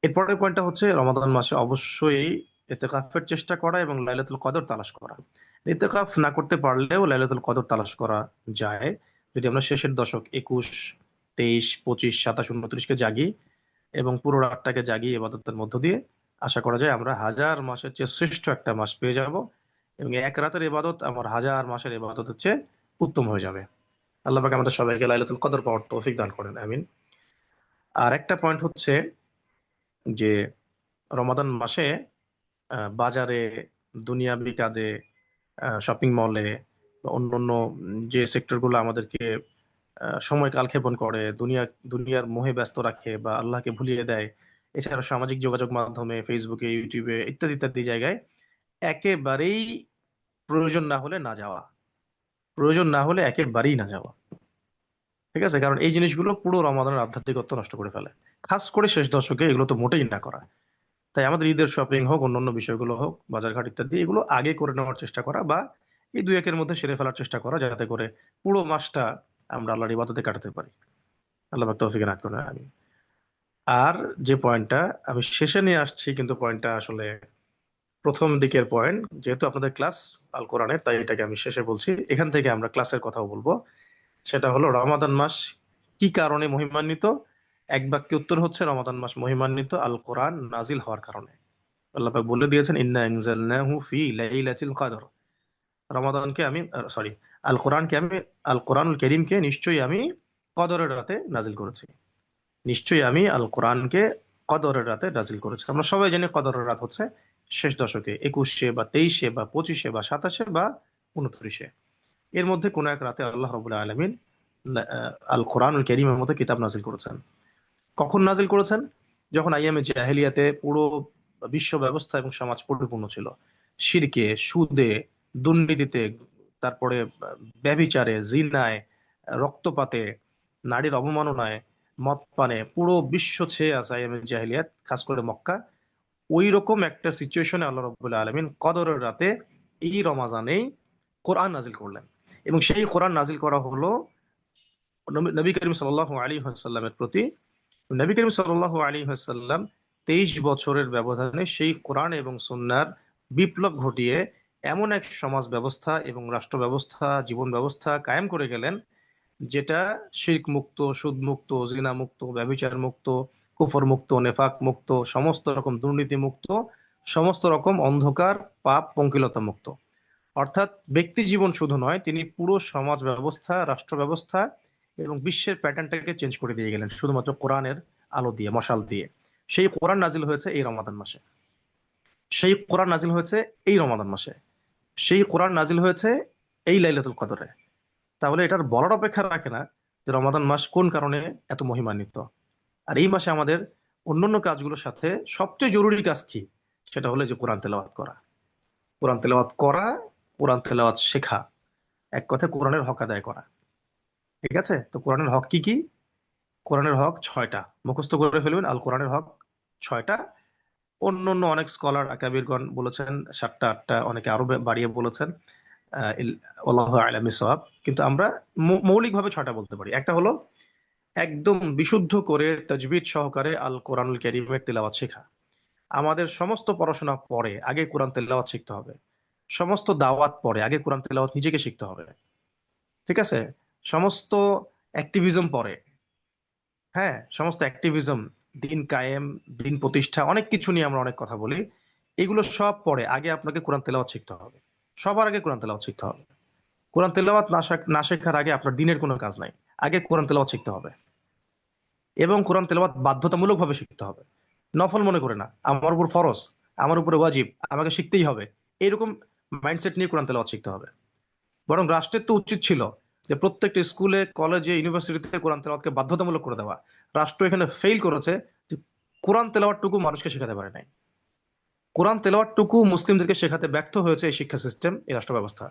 Speaker 1: এরপরের পয়েন্টটা হচ্ছে রমাদান মাসে অবশ্যই ইতিকাফের চেষ্টা করা এবং লাইলাতুল কদর তালাশ করা। ইতিকাফ না করতে পারলেও লাইলাতুল কদর তালাশ করা যায়। যদি আমরা শেষের দশক 21, 23, 25, 27, 29-কে জাগি এবং পুরো রাতটাকে জাগি ইবাদতের মধ্য দিয়ে, আশা করা যায় আমরা হাজার মাসের চেয়ে শ্রেষ্ঠ একটা মাস পেয়ে যাব। এবং এক রাতের ইবাদত আমার হাজার মাসের ইবাদতের চেয়ে উত্তম হয়ে যাবে। আল্লাহ পাক আমাদের সবাইকে লাইলাতুল কদর পাওয়ার তৌফিক দান করেন, আমিন। আর একটা পয়েন্ট হচ্ছে যে রমাদান মাসে বাজারে, দুনিয়াবি কাজে, শপিং মলে বা অন্যান্য যে সেক্টরগুলো আমাদেরকে সময় কালক্ষেপণ করে, দুনিয়ার মোহে ব্যস্ত রাখে বা আল্লাহকে ভুলিয়ে দেয়, এছাড়া সামাজিক যোগাযোগ মাধ্যমে, ফেসবুকে, ইউটিউবে, ইত্যাদি ইত্যাদি জায়গায় একেবারেই প্রয়োজন না হলে না যাওয়া। প্রয়োজন না হলে একেবারেই না যাওয়া। ঠিক আছে? কারণ এই জিনিসগুলো পুরো রমাদানের আধ্যাত্মিকত্ব নষ্ট করে ফেলে। খাস করে শেষ দশকে এগুলো তো মোটেই না করা। তাই আমাদের ঈদের শপিং হোক, অন্যান্য বিষয়গুলো হোক, বাজারঘাট ইত্যাদি, এগুলো আগে করে নেওয়ার চেষ্টা করা বা এই দুই একের মধ্যে সেরে ফেলার চেষ্টা করা, যাতে করে পুরো মাসটা আমরা আল্লাহর ইবাদতে কাটাতে পারি। আল্লাহ পাক তৌফিক এনায়েত করেন, আমি। আর যে পয়েন্টটা আমি শেষে নিয়ে আসছি, কিন্তু পয়েন্টটা আসলে প্রথম দিকের পয়েন্ট, যেহেতু আপনাদের ক্লাস আল কোরআনের, তাই এটাকে আমি শেষে বলছি। এখান থেকে আমরা ক্লাসের কথাও বলবো। সেটা হলো রমাদান মাস কি কারণে মহিমান্বিত। এক বাক্যে উত্তর হচ্ছে, রমাদান মাস মহিমান্বিত আল কোরআন নাজিল হওয়ার কারণে। আল্লাহ পাক বলে দিয়েছেন, ইন্না আনজালনাহু ফি লাইলাতিল কদর। রমাদানকে আমি, সরি, আল কোরআনকে আমি, আল কোরআনুল কারীমকে নিশ্চয়ই আমি কদরের রাতে নাজিল করেছি। নিশ্চয়ই আমি আল কোরআনকে কদরের রাতে নাজিল করেছি। আমরা সবাই জানি কদরের রাত হচ্ছে শেষ দশকে, 21-এ বা 23-এ বা 25-এ বা 27-এ বা 29-এ। এর মধ্যে কোনো এক রাতে আল্লাহ রাব্বুল আলামিন আল কোরআনুল কারীমের মতো কিতাব নাজিল করেছেন। কখন নাজিল করেছেন? যখন আইয়ামে জাহেলিয়াতে পুরো বিশ্ব ব্যবস্থা এবং সমাজ পরিপূর্ণ ছিল শিরকে, সুদে, দুর্নীতিতে, তারপরে ব্যভিচারে, জিনায়, রক্তপাতে, নারীর অবমাননায়, মদ পানে পুরো বিশ্ব ছেয়ে আছে আইয়ামে জাহেলিয়াত, খাস করে মক্কা। ওই রকম একটা সিচুয়েশনে আল্লাহ রাব্বুল আলামিন কদরের রাতে এই রমাজানেই কোরআন নাজিল করলেন। এবং সেই কোরআন নাজিল করা হলো নবী করিম সাল্লাল্লাহু আলাইহি ওয়াসাল্লামের প্রতি। নবী করিম সাল্লাল্লাহু আলাইহি ওয়াসাল্লাম 23 বছরের ব্যবধানে সেই কোরআন এবং সুন্নাহর বিপ্লব ঘটিয়ে এমন এক সমাজ ব্যবস্থা এবং রাষ্ট্র ব্যবস্থা, জীবন ব্যবস্থা কায়েম করে গেলেন, যেটা শিরক মুক্ত, সুদ মুক্ত, জিনা মুক্ত, ব্যভিচার মুক্ত, কুফর মুক্ত, নেফাক মুক্ত, সমস্ত রকম দুর্নীতি মুক্ত, সমস্ত রকম অন্ধকার, পাপ, পঙ্কিলতা মুক্ত। অর্থাৎ ব্যক্তি জীবন শুধু নয়, তিনি পুরো সমাজ ব্যবস্থা, রাষ্ট্র ব্যবস্থা এবং বিশ্বের প্যাটার্নটাকে চেঞ্জ করে দিয়ে গেলেন শুধুমাত্র কোরআনের আলো দিয়ে, মশাল দিয়ে। সেই কোরআন নাজিল হয়েছে এই রমাদান মাসে, সেই কোরআন নাজিল হয়েছে এই রমাদান মাসে, সেই কোরআন নাজিল হয়েছে এই লাইলাতুল কদরে। তাহলে এটার বলার অপেক্ষা রাখে না যে রমাদান মাস কোন কারণে এত মহিমান্বিত। আর এই মাসে আমাদের অন্যান্য কাজগুলোর সাথে সবচেয়ে জরুরি কাজ কি? সেটা হলো যে কোরআন তেলাওয়াত করা, কোরআন তেলাওয়াত করা, কোরআন তেলাওয়াত শেখা, এক কথায় কোরআনের হক আদায় করা। ঠিক আছে? তো কোরআনের হক কি কি? কোরআনের হক ছয়টা, মুখস্থ করে ফেলবেন। আল কোরআনের হক ছয়টা। অন্য অন্য অনেক স্কলার আকাবিরগণ বলেছেন সাতটা আটটা, অনেকে আরো বাড়িয়ে বলেছেন। আল্লাহু আ'লাম বিসওয়াব। কিন্তু আমরা মৌলিকভাবে ছয়টা বলতে পারি। একটা হলো একদম বিশুদ্ধ করে তাজবিদ সহকারে আল কোরআনুল কারীমের তেলাওয়াত শেখা। আমাদের সমস্ত পড়াশোনা পরে আগে কোরআন তেলাওয়াত শিখতে হবে, সমস্ত দাওয়াত পরে আগে কোরআন তেলাওয়াত নিজেকে শিখতে হবে। ঠিক আছে? সমস্ত অ্যাক্টিভিজম পরে, হ্যাঁ, সমস্ত অ্যাক্টিভিজম, দিন কায়েম, দিন প্রতিষ্ঠা, অনেক কিছু নিয়ে আমরা অনেক কথা বলি। এগুলো সব পরে আগে আপনাকে কোরআন তেলাওয়াত শিখতে হবে। সবার আগে কোরআন তেলাওয়াত শিখতে হবে। কোরআন তেলাওয়াত না শেখার আগে আপনার দিনের কোনো কাজ নাই। আগে কোরআন তেলাওয়াত শিখতে হবে, এবং কোরআন তেলাওয়াত বাধ্যতামূলক ভাবে শিখতে হবে। নফল মনে করে না, আমার উপর ফরজ, আমার উপরে ওয়াজিব, আমাকে শিখতেই হবে, এরকম মাইন্ডসেট নিয়ে কোরআন তেলাওয়াত শিখতে হবে। বরং রাষ্ট্রের তো উচিত ছিল যে প্রত্যেকটা স্কুলে, কলেজে, ইউনিভার্সিটিতে কোরআন তেলাওয়াতকে বাধ্যতামূলক করে দেওয়া। রাষ্ট্র এখানে ফেল করেছে যে কোরআন তেলাওয়াতটুকু মানুষকে শেখাতে পারে নাই। কোরআন তেলাওয়াতটুকু মুসলিমদেরকে শেখাতে ব্যর্থ হয়েছে এই শিক্ষা সিস্টেম, এই রাষ্ট্র ব্যবস্থা।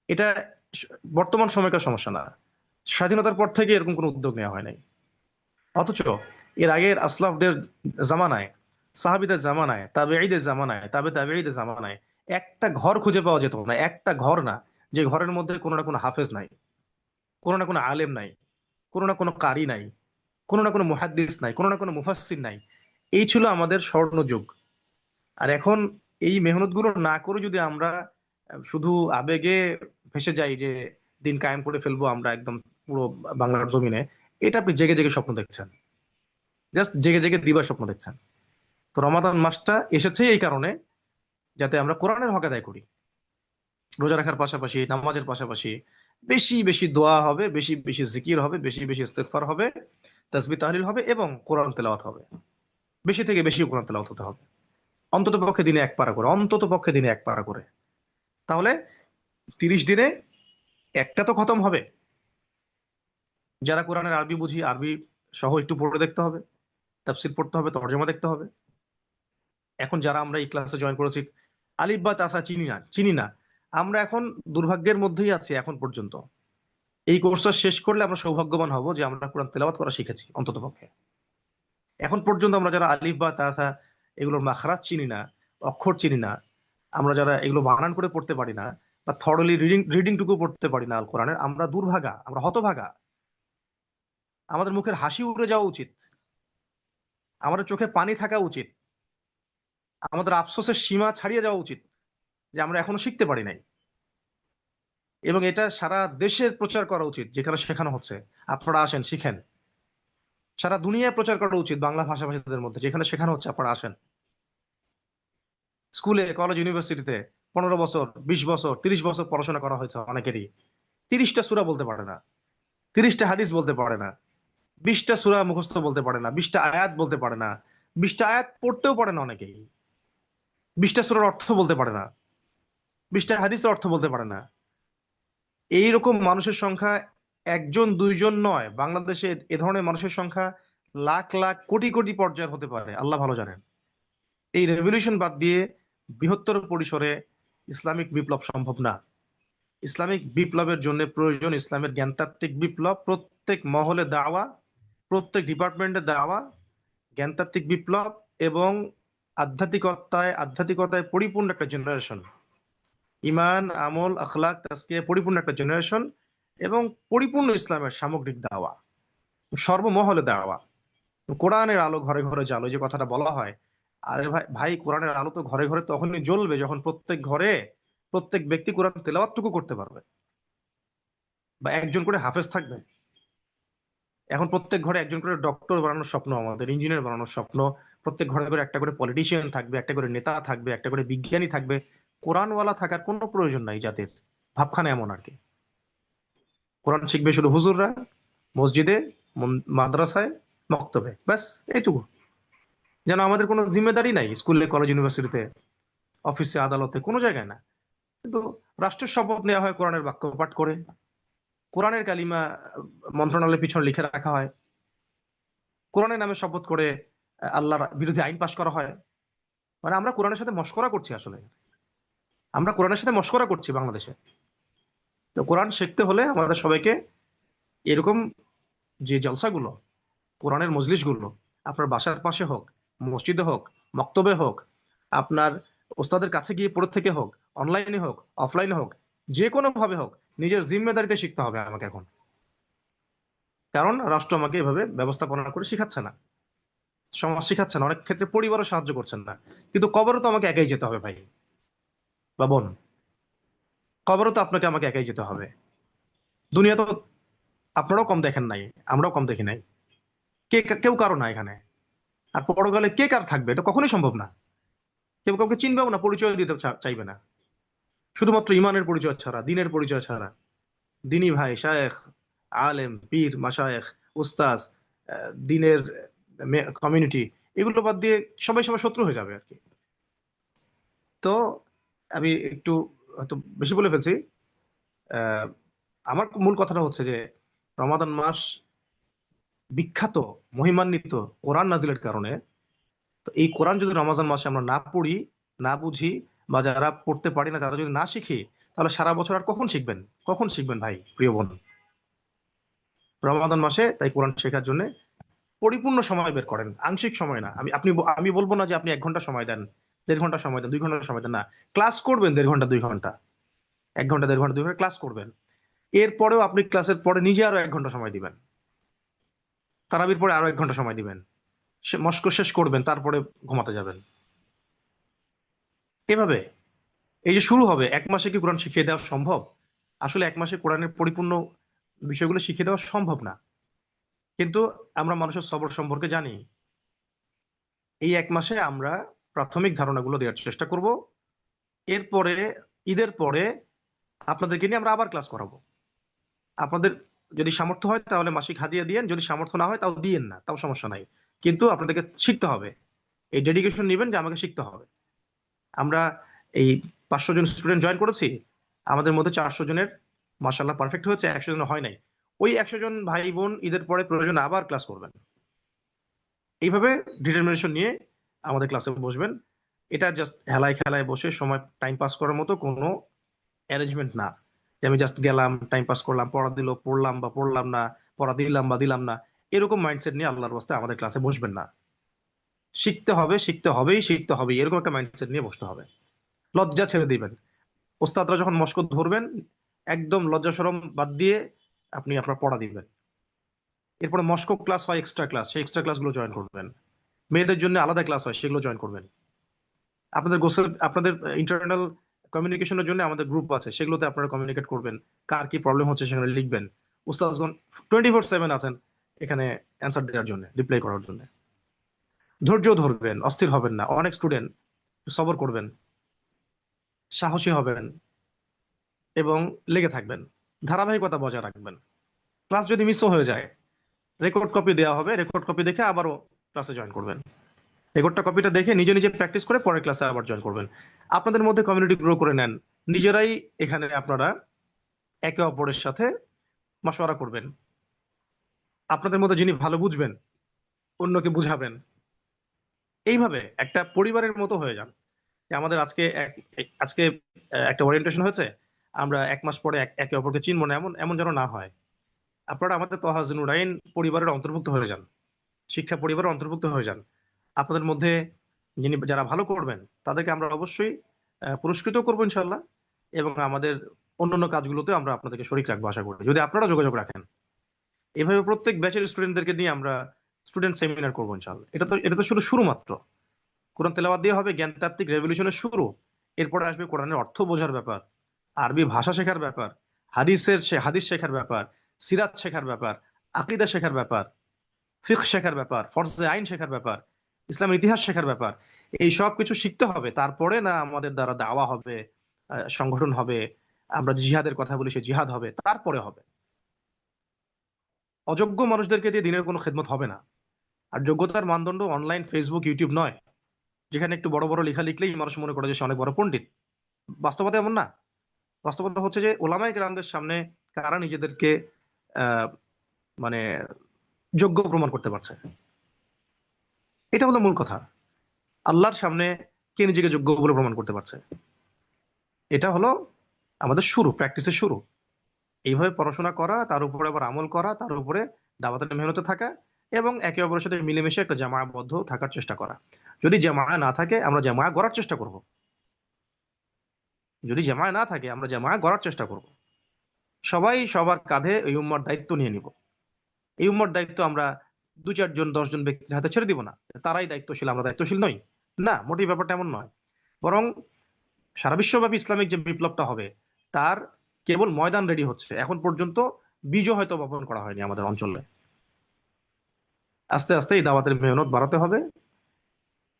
Speaker 1: এটা বর্তমান সময়কার সমস্যা না, স্বাধীনতার পর থেকে এরকম কোনো উদ্যোগ নেওয়া হয় নাই। অথচ এর আগের আসলাফদের জামানায়, সাহাবিদের জামানায়, তাবেঈদের জামানায়, তাবেঈদের জামানায় একটা ঘর খুঁজে পাওয়া যেত না, একটা ঘর না, যে ঘরের মধ্যে কোনো না কোনো হাফেজ নাই, কোনো না কোনো আলেম নাই, কোনো না কোনো কারি নাই, কোনো না কোনো মুহাদ্দিস নাই, কোনো না কোনো মুফাসসির নাই। এই ছিল আমাদের স্বর্ণযুগ। আর এখন এই মেহনতগুলো না করে যদি আমরা শুধু আবেগে ভেসে যাই যে দিন কায়েম করে ফেলবো আমরা একদম পুরো বাংলার জমিনে, এটা আপনি জেগে জেগে স্বপ্ন দেখছেন, জাস্ট জেগে জেগে দিবার স্বপ্ন দেখছেন। তো রমাদান মাসটা এসেছে এই কারণে যাতে আমরা কোরআনের হক আদায় করি। রোজা রাখার পাশাপাশি, নামাজের পাশাপাশি বেশি বেশি দোয়া হবে, বেশি বেশি জিকির হবে, বেশি বেশি ইস্তেগফার হবে, তাসবিহ তাহলিল হবে, এবং কোরআন তেলাওয়াত হবে। বেশি থেকে বেশি কোরআন তেলাওয়াত হতে হবে। অন্তত পক্ষে দিনে এক পারা করে, অন্তত পক্ষে দিনে এক পারা করে। তাহলে 30 দিনে একটা তো খতম হবে। যারা কোরআনের আরবি বুঝি, আরবি সহ একটু পড়ে দেখতে হবে, তাফসির পড়তে হবে, তর্জমা দেখতে হবে। এখন যারা আমরা এই ক্লাসে জয়েন করেছি, আলিফ বা তাসা চিনি না, আমরা এখন দুর্ভাগ্যের মধ্যেই আছি এখন পর্যন্ত। এই কোর্সটা শেষ করলে আমরা সৌভাগ্যবান হব যে আমরা কোরআন তেলাওয়াত করা শিখেছি অন্তত পক্ষে। এখন পর্যন্ত আমরা যারা আলিফ বা তাসা এগুলোর মাখরাজ চিনি না, অক্ষর চিনি না, আমরা যারা এগুলো বানান করে পড়তে পারি না, বা থরলি রিডিং টুকু পড়তে পারি না আল কোরআনের, আমরা দুর্ভাগা, আমরা হতভাগা। আমাদের মুখের হাসি উড়ে যাওয়া উচিত, আমাদের চোখে পানি থাকা উচিত, আমাদের আফসোসের সীমা ছাড়িয়ে যাওয়া উচিত যে আমরা এখনো শিখতে পারি নাই। এবং এটা সারা দেশের প্রচার করা উচিত, যেখানে শেখানো হচ্ছে আপনারা আসেন শিখেন। সারা দুনিয়ায় প্রচার করা উচিত বাংলা ভাষাভাষীদের মধ্যে, যেখানে শেখানো হচ্ছে আপনারা আসেন। স্কুলে, কলেজ, ইউনিভার্সিটিতে 15 বছর, 20 বছর, 30 বছর পড়াশোনা করা হয়েছে অনেকেরই, 30টা সূরা বলতে পারে না, 30টা হাদিস বলতে পারে না, 20টা সূরা মুখস্থ বলতে পারে না, 20টা আয়াত বলতে পারে না, 20টা আয়াত পড়তেও পারে না অনেকেই, 20টা সূরার অর্থ বলতে পারে না, 20টা হাদিসের অর্থ বলতে পারে না। এইরকম মানুষের সংখ্যা একজন দুইজন নয়, বাংলাদেশে এ ধরনের মানুষের সংখ্যা লাখ লাখ কোটি কোটি পর্যায়ের হতে পারে, আল্লাহ ভালো জানেন। এই রেভলিউশন বাদ দিয়ে বৃহত্তর পরিসরে ইসলামিক বিপ্লব সম্ভব না। ইসলামিক বিপ্লবের জন্য প্রয়োজন ইসলামের জ্ঞানতাত্ত্বিক বিপ্লব, প্রত্যেক মহলে দাওয়া, প্রত্যেক ডিপার্টমেন্টে দাওয়া, জ্ঞানতাত্ত্বিক বিপ্লব, এবং আধ্যাত্মিকতায় পরিপূর্ণ একটা জেনারেশন, ইমান, আমল, আখলাক, তাজকিয়া পরিপূর্ণ একটা জেনারেশন, এবং পরিপূর্ণ ইসলামের সামগ্রিক দাওয়া, সর্বমহলে দাওয়া। কোরআনের আলো ঘরে ঘরে জ্বালো, যে কথাটা বলা হয়। আরে ভাই ভাই, কোরআনের আলো তো ঘরে ঘরে তখনই জ্বলবে যখন প্রত্যেক ঘরে প্রত্যেক ব্যক্তি কোরআন তেলাওয়াতটুকু করতে পারবে, বা একজন করে হাফেজ থাকবে। এখন প্রত্যেক ঘরে একজন করে ডক্টর বানানোর স্বপ্ন, আমাদের ইঞ্জিনিয়ার বানানোর স্বপ্ন। প্রত্যেক ঘরে ঘরে একটা করে পলিটিশিয়ান থাকবে, একটা করে নেতা থাকবে, একটা করে বিজ্ঞানী থাকবে। কোরআনওয়ালা থাকার কোনো প্রয়োজন নাই জাতির, ভাবখানা এমন আর কি। কোরআন শিখবে শুধু হুজুররা, মসজিদে, মাদ্রাসায়, মক্তবে, ব্যাস এইটুকু। যেন আমাদের কোনো জিম্মেদারি নাই স্কুলে, কলেজ, ইউনিভার্সিটিতে, অফিসে, আদালতে, কোনো জায়গায় না। কিন্তু রাষ্ট্রের শপথ নেওয়া হয় কোরআনের বাক্য পাঠ করে, কোরআনের কালিমা মন্ত্রণালয়ের পিছনে লিখে রাখা হয়, কোরআনের নামে শপথ করে আল্লাহর বিরুদ্ধে আইন পাশ করা হয়। মানে আমরা কোরআনের সাথে মশকরা করছি আসলে, আমরা কোরআনের সাথে মশকরা করছি বাংলাদেশে। তো কোরআন শিখতে হলে আমাদের সবাইকে এরকম যে জলসাগুলো, কোরআনের মজলিসগুলো, আপনার বাসার পাশে হোক, মসজিদে হোক, মক্তবে হোক, আপনার ওস্তাদের কাছে গিয়ে পড়ে থেকে হোক, অনলাইনে হোক, অফলাইনে হোক, যে কোনো ভাবে হোক, নিজের জিম্মেদারিতে শিখতে হবে আমাকে এখন। কারণ রাষ্ট্র আমাকে এভাবে ব্যবস্থাপনা করে শিখাচ্ছে না, সমাজ শিখাচ্ছে না, অনেক ক্ষেত্রে পরিবারও সাহায্য করছেন না। কিন্তু কবরও তো আমাকে একাই যেতে হবে ভাই বা বোন, কবরও তো আপনাকে আমাকে একাই যেতে হবে। দুনিয়া তো আপনারাও কম দেখেন নাই, আমরাও কম দেখি নাই, কেউ কারো না এখানে। আর পরকালে কে কার থাকবে এটা কখনোই সম্ভব না। কেউ কাউকে চিনবেও না, পরিচয় দিতে চাইবে না, শুধুমাত্র ইমানের পরিচয় ছাড়া, দিনের পরিচয় ছাড়া। দিনী ভাই, শায়েখ, আলেম, পীর, মাশায়েখ, উস্তাজ, দিনের কমিউনিটি, এগুলো বাদ দিয়ে সবাই সবার শত্রু হয়ে যাবে আর কি। তো আমি একটু হয়তো বেশি বলে ফেলছি। আহ, আমার মূল কথাটা হচ্ছে যে রমাদান মাস বিখ্যাত, মহিমান্বিত কোরআন নাজিলের কারণে। তো এই কোরআন যদি রমজান মাসে আমরা না পড়ি, না বুঝি, বা যারা পড়তে পারি না তারা যদি না শিখি, তাহলে সারা বছর আর কখন শিখবেন? কখন শিখবেন ভাই, প্রিয় বোন? রমাদান মাসে তাই কোরআন শেখার জন্য পরিপূর্ণ সময় বের করেন, আংশিক সময় না। আমি বলবো না যে আপনি 1 ঘন্টা সময় দেন, 1.5 ঘন্টা সময় দেন, 2 ঘন্টা সময় দেন, না। ক্লাস করবেন 1.5 ঘন্টা 2 ঘন্টা, 1 ঘন্টা 1.5 ঘন্টা 2 ঘন্টা ক্লাস করবেন। এরপরেও আপনি ক্লাসের পরে নিজে আরো 1 ঘন্টা সময় দিবেন, তারাবির পরে আরো 1 ঘন্টা সময় দিবেন, মস্ক শেষ করবেন, তারপরে ঘুমাতে যাবেন। এভাবে এই যে শুরু হবে, 1 মাসে কি কোরআন শিখিয়ে দেওয়া সম্ভব? আসলে 1 মাসে কোরআনের পরিপূর্ণ বিষয়গুলো শিখিয়ে দেওয়া সম্ভব না। কিন্তু আমরা মানুষের সবর সম্পর্কে জানি। এই 1 মাসে আমরা প্রাথমিক ধারণাগুলো দেওয়ার চেষ্টা করব। এরপরে ঈদের পরে আপনাদেরকে নিয়ে আমরা আবার ক্লাস করাবো। আপনাদের যদি সামর্থ্য হয় তাহলে মাসিক হাদিয়া দিয়েন, যদি সামর্থ্য না হয় তাও দিয়েন না, তাও সমস্যা নাই। কিন্তু আপনাদেরকে শিখতে হবে, এই ডেডিকেশন নেবেন যে আমাকে শিখতে হবে। আমরা এই 500 জন স্টুডেন্ট জয়েন করেছি, আমাদের মধ্যে 400 জনের মার্শাল্লাহ পারফেক্ট হয়েছে, 100 জন হয় নাই। ওই 100 জন ভাই বোন ঈদের পরে প্রয়োজন আবার ক্লাস করবেন। এইভাবে ডিটারমিনেশন নিয়ে আমাদের ক্লাসে বসবেন। এটা জাস্ট হেলায় খেলায় বসে সময় টাইম পাস করার মতো কোনো অ্যারেঞ্জমেন্ট না, যে আমি জাস্ট গেলাম, টাইম পাস করলাম, পড়া দিল, পড়লাম বা পড়লাম না, পড়া দিলাম বা দিলাম না। এরকম মাইন্ডসেট নিয়ে আল্লাহর রাস্তায় আমাদের ক্লাসে বসবেন না। শিখতে হবে, শিখতে হবেই, শিখতে হবে, এরকম একটা মাইন্ডসেট নিয়ে বসতে হবে। লজ্জা ছেড়ে দিবেন। ওস্তাদরা যখন মস্ক ধরবেন, একদম লজ্জা শরম বাদ দিয়ে আপনি আপনার পড়া দিবেন। এরপরে মস্ক ক্লাস হয়, এক্সট্রা ক্লাস, সেই এক্সট্রা ক্লাসগুলো জয়েন করবেন। মেয়েদের জন্য আলাদা ক্লাস হয়, সেগুলো জয়েন করবেন। আপনাদের গোসল, আপনাদের ইন্টারনাল কমিউনিকেশনের জন্য আমাদের গ্রুপ আছে, সেগুলোতে আপনারা কমিউনিকেট করবেন, কার কি প্রবলেম হচ্ছে সেখানে লিখবেন। উস্তাদগণ 24/7 আছেন এখানে অ্যান্সার দেওয়ার জন্য, রিপ্লাই করার জন্য। ধৈর্য ধরবেন, অস্থির হবেন না। অনেক স্টুডেন্ট সবর করবেন, সাহসী হবেন এবং লেগে থাকবেন, ধারাবাহিকতা বজায় রাখবেন। ক্লাস যদি মিসও হয়ে যায়, রেকর্ড কপি দেওয়া হবে, রেকর্ড কপি দেখে আবারও ক্লাসে জয়েন করবেন। রেকর্ডটা কপিটা দেখে নিজে নিজে প্র্যাকটিস করে পরের ক্লাসে আবার জয়েন করবেন। আপনাদের মধ্যে কমিউনিটি গ্রো করে নেন, নিজেরাই এখানে আপনারা একে অপরের সাথে মাশওয়ারা করবেন। আপনাদের মধ্যে যিনি ভালো বুঝবেন, অন্যকে বুঝাবেন। এইভাবে একটা পরিবারের মতো হয়ে যান। যে আমাদের আজকে একটা ওরিয়েন্টেশন হয়েছে, আমরা 1 মাস পরে একে অপরকে চিনবো না, এমন এমন যেন না হয়। আপনারা আমাদের তহাজ নুরাইন পরিবারের অন্তর্ভুক্ত হয়ে যান, শিক্ষা পরিবারের অন্তর্ভুক্ত হয়ে যান। আপনাদের মধ্যে যারা ভালো করবেন তাদেরকে আমরা অবশ্যই পুরস্কৃত করবো ইনশাল্লাহ। এবং আমাদের অন্যান্য কাজগুলোতে আমরা আপনাদেরকে শরীক রাখবো আশা করি, যদি আপনারা যোগাযোগ রাখেন। এভাবে প্রত্যেক ব্যাচের স্টুডেন্টদেরকে নিয়ে আমরা স্টুডেন্ট সেমিনার করবো ইনশাল্লাহ। এটা তো শুধু মাত্র কোরআন তেলাওয়াত দিয়ে হবে জ্ঞানতাত্ত্বিক রেভলিউশনের শুরু। এরপরে আসবে কোরআনের অর্থ বোঝার ব্যাপার, আরবি ভাষা শেখার ব্যাপার, হাদিস শেখার ব্যাপার, সিরাত শেখার ব্যাপার, আকীদা শেখার ব্যাপার, ফিকহ শেখার ব্যাপার, ফরজে আইন শেখার ব্যাপার। ইসলামের ইতিহাস শেখার ব্যাপার। এই সব কিছু শিখতে হবে, তারপরে না আমাদের দ্বারা দাওয়া হবে, সংগঠন হবে, আমরা জিহাদের কথা বলি সে জিহাদ হবে, তারপরে হবে। অযোগ্য মানুষদেরকে দিয়ে দিনের কোনো খেদমত হবে না। আর যোগ্যতার মানদণ্ড অনলাইন, ফেসবুক, ইউটিউব নয়, যেখানে একটু বড় বড় লেখা লিখলেই মানুষ মনে করে যে সে অনেক বড় পণ্ডিত। বাস্তবতা এমন না। বাস্তবতা হচ্ছে যে ওলামায়ে কেরামদের সামনে কারা নিজেদেরকে আহ, মানে যোগ্য প্রমাণ করতে পারছে, এটা হলো মূল কথা। আল্লাহর সামনে কে নিজেকে যোগ্য বলে প্রমাণ করতে পারছে, এটা হলো আমাদের শুরু, প্র্যাকটিসের শুরু। এইভাবে পড়াশোনা করা, তার উপরে আবার আমল করা, তার উপরে দাওয়াতের মেহনতে থাকা, এবং একে অপরের সাথে মিলেমিশে একটা জামায়াবদ্ধ থাকার চেষ্টা করা। যদি জামায়া না থাকে আমরা জামায়া গড়ার চেষ্টা করব। যদি জামায়া না থাকে আমরা জামায়া গড়ার চেষ্টা করব। সবাই সবার কাঁধে এই উম্মার দায়িত্ব নিয়ে নিব। এই উম্মার দায়িত্ব আমরা 2-4 জন 10 জন ব্যক্তির হাতে ছেড়ে দিব না, তারাই দায়িত্বশীল আমরা দায়িত্বশীল নই। না, মোটেই ব্যাপারটা এমন নয়। বরং সারা বিশ্বব্যাপী ইসলামিক যে বিপ্লবটা হবে, তার কেবল ময়দান রেডি হচ্ছে, এখন পর্যন্ত বীজও হয়তো বপন করা হয়নি আমাদের অঞ্চলে। আস্তে আস্তে এই দাওয়াতের মেহনত বাড়াতে হবে,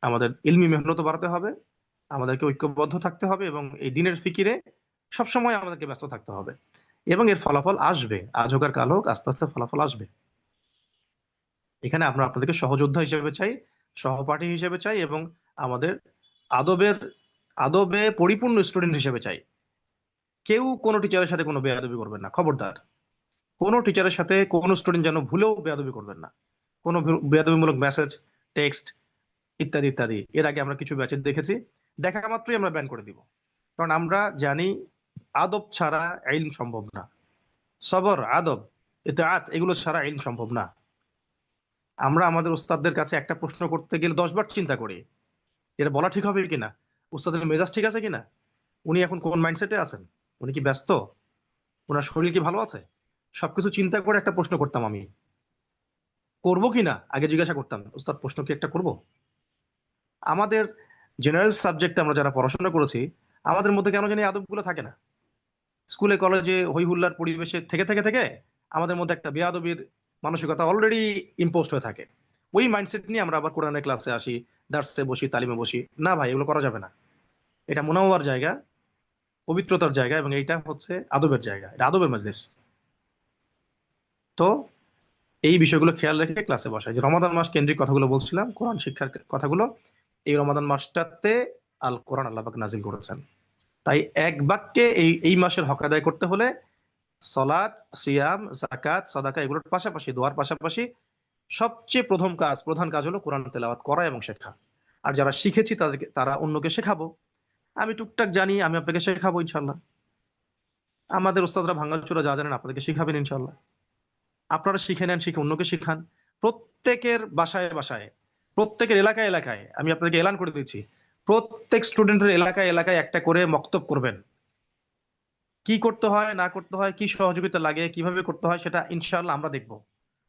Speaker 1: আমাদের ইলমি মেহনত বাড়াতে হবে, আমাদেরকে ঐক্যবদ্ধ থাকতে হবে, এবং এই দিনের ফিকিরে সবসময় আমাদেরকে ব্যস্ত থাকতে হবে। এবং এর ফলাফল আসবে, আজ হোক আর কাল হোক, আস্তে আস্তে ফলাফল আসবে। এখানে আমরা আপনাদেরকে সহযোদ্ধা হিসেবে চাই, সহপাঠী হিসেবে চাই, এবং আমাদের আদবের আদবে পরিপূর্ণ স্টুডেন্ট হিসেবে চাই। কেউ কোনো টিচারের সাথে কোনো বেয়াদবি করবেন না, খবরদার। কোনো টিচারের সাথে কোনো স্টুডেন্ট যেন ভুলেও বেয়াদবি করবেন না। কোনো বেয়াদবিমূলক মেসেজ, টেক্সট, ইত্যাদি ইত্যাদি এর আগে আমরা কিছু ব্যাচে দেখেছি, দেখা মাত্রই আমরা ব্যান করে দিব। কারণ আমরা জানি আদব ছাড়া ইলম সম্ভব না। সবর, আদব, ইতাআত এগুলো ছাড়া ইলম সম্ভব না। আমরা আমাদের উস্তাদদের কাছে একটা প্রশ্ন করতে গেলে 10 বার চিন্তা করি, এটা বলা ঠিক হবে কিনা, উস্তাদের মেজাজ ঠিক আছে কিনা, উনি এখন কোন মাইন্ডসেটে আছেন, উনি কি ব্যস্ত, ওনার শরীর কি ভালো আছে, সবকিছু চিন্তা করে একটা প্রশ্ন করতাম আমি। করবো কিনা আগে জিজ্ঞাসা করতাম, উস্তাদ প্রশ্ন কি একটা করব। আমাদের জেনারেল সাবজেক্টে আমরা যারা পড়াশোনা করেছি, আমাদের মধ্যে কেন জানি এই আদবগুলো থাকে না। স্কুলে কলেজে হই হুল্লার পরিবেশে থেকে থেকে থেকে আমাদের মধ্যে একটা বেয়াদবির মানসিকতা অলরেডি ইম্পোস্ট হয়ে থাকে। ওই মাইন্ডসেট নিয়ে আমরা আবার কোরআনের ক্লাসে আসি, দার্সে বসি, তালিমে বসি। না ভাই, এগুলো করা যাবে না। এটা মুনাওয়ার জায়গা, পবিত্রতার জায়গা, এবং এইটা হচ্ছে আদবের জায়গা, এটা আদবের মজলিস। তো এই বিষয়গুলো খেয়াল রেখে ক্লাসে বসায়। যে রমাদান মাস কেন্দ্রিক কথাগুলো বলছিলাম, কোরআন শিক্ষার কথাগুলো, এই রমাদান মাসটাতে আল কোরআন আল্লাহ পাক নাজিল করেছেন। তাই এক বাক্যে এই এই মাসের হক আদায় করতে হলে সলাৎ, সিয়াম, জাকাত, সাদাকা এগুলোর পাশাপাশি, দোয়ার পাশাপাশি সবচেয়ে প্রধান কাজ হলো কোরআন তেলাওয়াত করা এবং শেখা। আর যারা শিখেছি তারা অন্যকে শেখাবো। আমি টুকটাক জানি, আমি আপনাকে শেখাবো ইনশাল্লাহ। আমাদের ওস্তাদরা ভাঙাচোরা যা জানেন আপনাদেরকে শিখাবেন ইনশাল্লাহ। আপনারা শিখে নেন, শিখে অন্যকে শিখান। প্রত্যেকের বাসায় বাসায়, প্রত্যেকের এলাকায় এলাকায় আমি আপনাদেরকে এলান করে দিচ্ছি, প্রত্যেক স্টুডেন্টের এলাকায় এলাকায় একটা করে মক্তব করবেন। কি করতে হয় না করতে হয়, কি সহযোগিতা লাগে, কিভাবে করতে হয়, সেটা ইনশাআল্লাহ আমরা দেখব।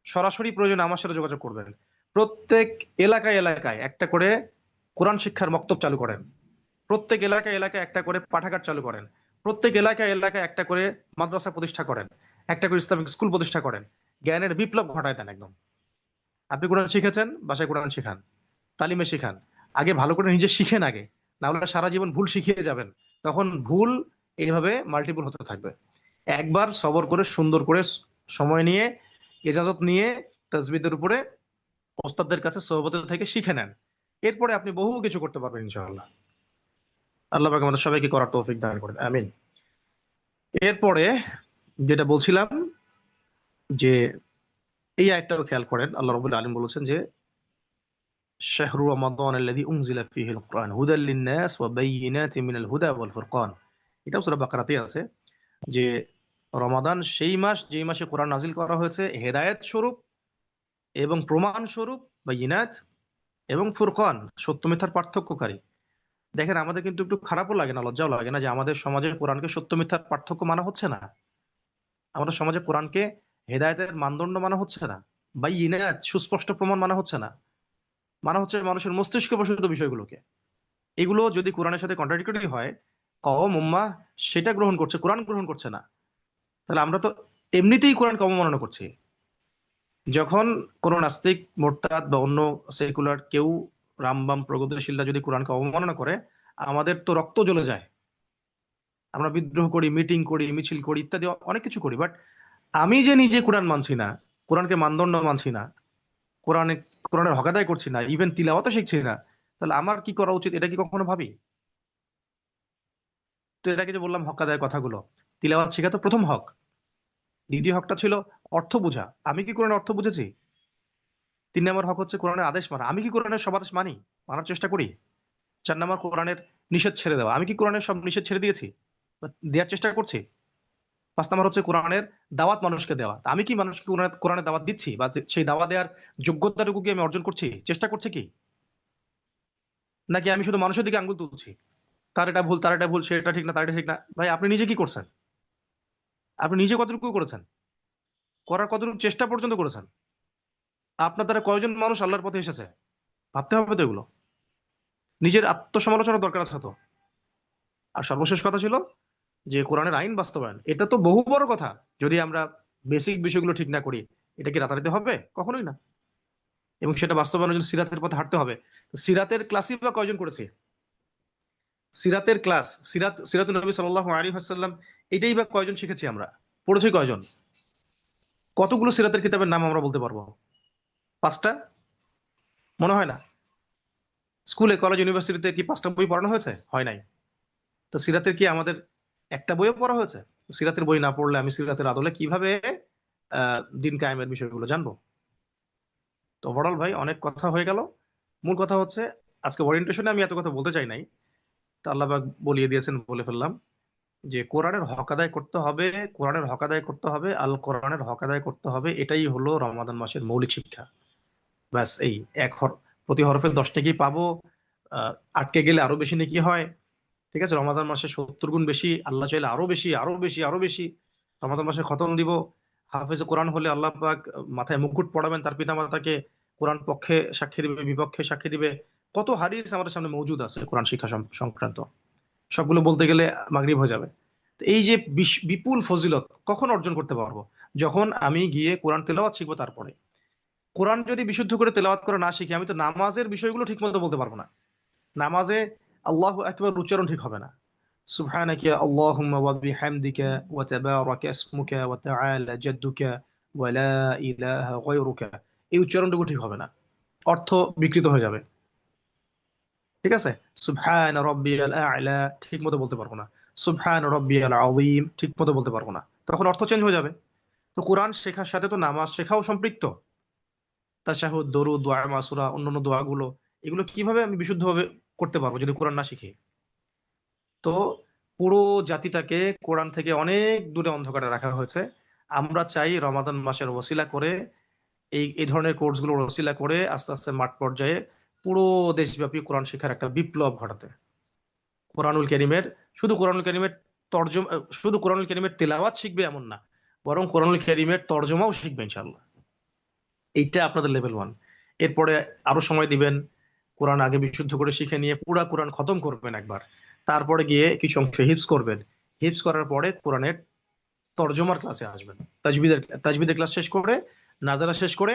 Speaker 1: সরাসরি প্রয়োজন আমার সাথে যোগাযোগ করবেন। প্রত্যেক এলাকায় এলাকায় একটা করে কোরআন শিক্ষার মক্তব চালু করেন। প্রত্যেক এলাকায় এলাকায় একটা করে পাঠাগার চালু করেন। প্রত্যেক এলাকায় এলাকায় একটা করে মাদ্রাসা প্রতিষ্ঠা করেন, একটা করে ইসলামিক স্কুল প্রতিষ্ঠা করেন। জ্ঞানের বিপ্লব ঘটায় দেন একদম। আপনি কোরআন শিখেছেন, বাসায় কোরআন শিখান, তালিমে শিখান। আগে ভালো করে নিজে শিখেন আগে, না হলে সারা জীবন ভুল শিখিয়ে যাবেন। তখন ভুল এইভাবে মাল্টিপল হতে থাকবে। একবার সবর করে সুন্দর করে সময় নিয়ে, এজাজত নিয়ে, তাজবিদের উপরে ওস্তাদদের কাছে সোহবতের থেকে শিখে নেন। এরপরে আপনি বহু কিছু করতে পারবেন ইনশাআল্লাহ। আল্লাহ পাক আমাদের সবাইকে করার তৌফিক দান করেন, আমিন। এরপরে যেটা বলছিলাম, যে এই আয়াতটাও খেয়াল করেন, আল্লাহ রাব্বুল আলামিন বলেছেন যে শাহরু রমাদান আল্লাযী উনজিলা ফীহিল কুরআন হুদাল লিন-নাস ওয়া বায়্যিনাতিন মিনাল হুদা ওয়াল ফুরকান। এটাও সূরা বাকারাতে আছে যে রমাদান সেই মাস যেই মাসে কোরআন নাজিল করা হয়েছে হেদায়েত স্বরূপ এবং প্রমাণ স্বরূপ, বায়্যিনাত এবং ফুরকান, সত্য মিথ্যার পার্থক্যকারী। দেখেন, আমাদের কিন্তু একটু খারাপও লাগে না, লজ্জাও লাগে না যে আমাদের সমাজে কোরআনকে সত্য মিথ্যার পার্থক্য মানা হচ্ছে না। আমাদের সমাজে কোরআনকে হেদায়েতের মানদণ্ড মানা হচ্ছে না, বায়্যিনাত সুস্পষ্ট প্রমাণ মানা হচ্ছে না। মানা হচ্ছে মানুষের মস্তিষ্ক বশত বিষয়গুলোকে। এগুলো যদি কোরআনের সাথে কন্ট্রাডিক্টরি হয়, কওম উম্মাহ সেটা গ্রহণ করছে, কোরআন গ্রহণ করছে না, তাহলে আমরা তো এমনিতেই কোরআনকে অবমাননা করছি। যখন কোনো নাস্তিক, মোরতাদ বা অন্য সেকুলার কেউ রামবাম প্রগতিশীলরা যদি কোরআনকে অবমাননা করে, আমাদের তো রক্ত জ্বলে যায়। আমরা বিদ্রোহ করি, মিটিং করি, মিছিল করি, ইত্যাদি অনেক কিছু করি, বাট আমি যে নিজে কোরআন মানছি না, কোরআনকে মানদণ্ড মানছি না, কোরআনে কোরআনের হকাদাই করছি না, ইভেন তিলাওয়াতও শিখছি না, তাহলে আমার কি করা উচিত? এটা কি কখনো ভাবি? তো এটাকে যে বললাম হকাদায়ের কথাগুলো, তিলাওয়াত শেখা তো প্রথম হক। দ্বিতীয় হকটা ছিল অর্থ বোঝা। আমি কি কোরআনের অর্থ বুঝেছি? 3 নম্বর হক হচ্ছে কোরআনের আদেশ মানা। আমি কি কোরআনের সব আদেশ মানি, মানার চেষ্টা করি? 4 নম্বর কোরআনের নিষেধ ছেড়ে দেওয়া। আমি কি কোরআনের সব নিষেধ ছেড়ে দিয়েছি বা দেওয়ার চেষ্টা করছি? 5 নম্বর হচ্ছে কোরআনের দাওয়াত মানুষকে দেওয়া। তা আমি কি মানুষকে কোরআনের দাওয়াত দিচ্ছি, বা সেই দাওয়াত দেওয়ার যোগ্যতাটুকু কি আমি অর্জন করছি, চেষ্টা করছি কি? নাকি আমি শুধু মানুষের দিকে আঙ্গুল তুলছি, তার এটা ভুল, তার এটা ভুল, সে এটা ঠিক না, তার এটা ঠিক না? ভাই, আপনি নিজে কি করছেন? আপনি নিজে কতটুকু করেছেন? করার কতটুকু চেষ্টা পর্যন্ত করেছেন? আপনার দ্বারা কয়জন মানুষ আল্লাহর পথে এসেছে? ভাবতে হবে তো এগুলো। নিজের আত্মসমালোচনার দরকার আছে তো। আর সর্বশেষ কথা ছিল যে কোরআনের আইন বাস্তবায়ন, এটা তো বহু বড় কথা। যদি আমরা বেসিক বিষয়গুলো ঠিক না করি, এটা কি রাতারাতি হবে? কখনোই না। এবং সেটা বাস্তবায়নের জন্য সিরাতের পথে হাঁটতে হবে। তো সিরাতের ক্লাসই বা কয়জন করেছে? সিরাতের ক্লাস, সিরাতুন নবী সাল্লাল্লাহু আলাইহি ওয়াসাল্লাম, এটাই বা কয়জন শিখেছি আমরা? পড়েছি কয়জন? কতগুলো সিরাতের কিতাবের নাম আমরা বলতে পারবো? 5টা? মনে হয় না। স্কুলে, কলেজ, ইউনিভার্সিটিতে কি 5টা বই পড়ানো হয়েছে? হয় নাই। তো সিরাতের কি আমাদের একটা বইও পড়া হয়েছে? সিরাতের বই না পড়লে আমি সিরাতের আদলে কিভাবে দিন কায়েমের বিষয়গুলো জানবো? তো ওভারঅল ভাই, অনেক কথা হয়ে গেল। মূল কথা হচ্ছে, আজকে ওরিয়েন্টেশনে আমি এত কথা বলতে চাই নাই, তা আল্লাহ পাক বলিয়ে দিয়েছেন, বলে ফেললাম যে কোরআনের হক আদায় করতে হবে। কোরআনের হক আদায় করতে হবে, আল কোরআনের হক আদায় করতে হবে, এটাই হলো রমাদান মাসের মৌলিক শিক্ষা। ব্যাস এই প্রতি হরফে 10 টাকাই পাবো। আটকে গেলে আরো বেশি নাকি হয়। ঠিক আছে, রমাদান মাসে 70 গুণ বেশি, আল্লাহ চাইলে আরো বেশি, আরো বেশি, আরো বেশি। রমাদান মাসে খতম দিব। হাফেজ কোরআন হলে আল্লাহ পাক মাথায় মুকুট পড়াবেন তার পিতা মাতাকে। কোরআন পক্ষে সাক্ষী দিবে, বিপক্ষে সাক্ষী দিবে। কত হাদিস আমাদের সামনে মজুদ আছে কোরআন শিক্ষা সংক্রান্ত। সবগুলো বলতে গেলে মাগরিব হয়ে যাবে। তো এই যে বিপুল ফজিলত কখন অর্জন করতে পারবো? যখন আমি গিয়ে কোরআন তেলাওয়াত শিখবো। তারপরে কোরআন যদি বিশুদ্ধ করে তেলাওয়াত করে না শিখি, আমি তো নামাজের বিষয়গুলো ঠিক মতো বলতে পারবো না। নামাজে আল্লাহু আকবার উচ্চারণ ঠিক হবে না। সুবহানাকা আল্লাহুম্মা ওয়া বিহামদিকা ওয়া তাবারাকা ইসমুকা ওয়া তাআলা জাদ্দুকা ওয়া লা ইলাহা গায়রুকা, এই উচ্চারণটুকু ঠিক হবে না। অর্থ বিকৃত হয়ে যাবে। ঠিক আছে? সুবহান রাব্বিয়াল আ'লা ঠিক মতো বলতে পারবো না। সুবহান রাব্বিয়াল আযীম ঠিক মতো বলতে পারবো না। তখন অর্থ চেঞ্জ হয়ে যাবে। তো কোরআন শেখার সাথে তো নামাজ শেখাও সম্পৃক্ত। তাশাহুদ, দরুদ, দোয়া, মাসুরা, অন্যান্য দোয়াগুলো, এগুলো কিভাবে আমি বিশুদ্ধভাবে করতে পারবো যদি কোরআন না শিখি? তো পুরো জাতিটাকে কোরআন থেকে অনেক দূরে অন্ধকারে রাখা হয়েছে। আমরা চাই রমাদান মাসের ওসিলা করে, এই এই ধরনের কোর্সগুলোর ওসিলা করে আস্তে আস্তে মাঠ পর্যায়ে পুরো দেশব্যাপী কোরআন শিক্ষার একটা বিপ্লব ঘটাতে। কোরআনুল কারীমের কোরআনুল কারীমের তর্জমা, শুধু কোরআনুল কারীমের তেলাওয়াত শিখবে এমন না, বরং কোরআনুল কারীমের তর্জমাও শিখবে ইনশাআল্লাহ। এইটা আপনাদের লেভেল 1। এরপরে আরো সময় দিবেন, কোরআন আগে বিশুদ্ধ করে শিখে নিয়ে পুরা কোরআন খতম করবেন একবার। তারপরে গিয়ে কিছু অংশ হিফজ করবেন। হিফজ করার পরে কোরআনের তর্জমার ক্লাসে আসবেন। তাজবিদের ক্লাস শেষ করে, নাজারা শেষ করে,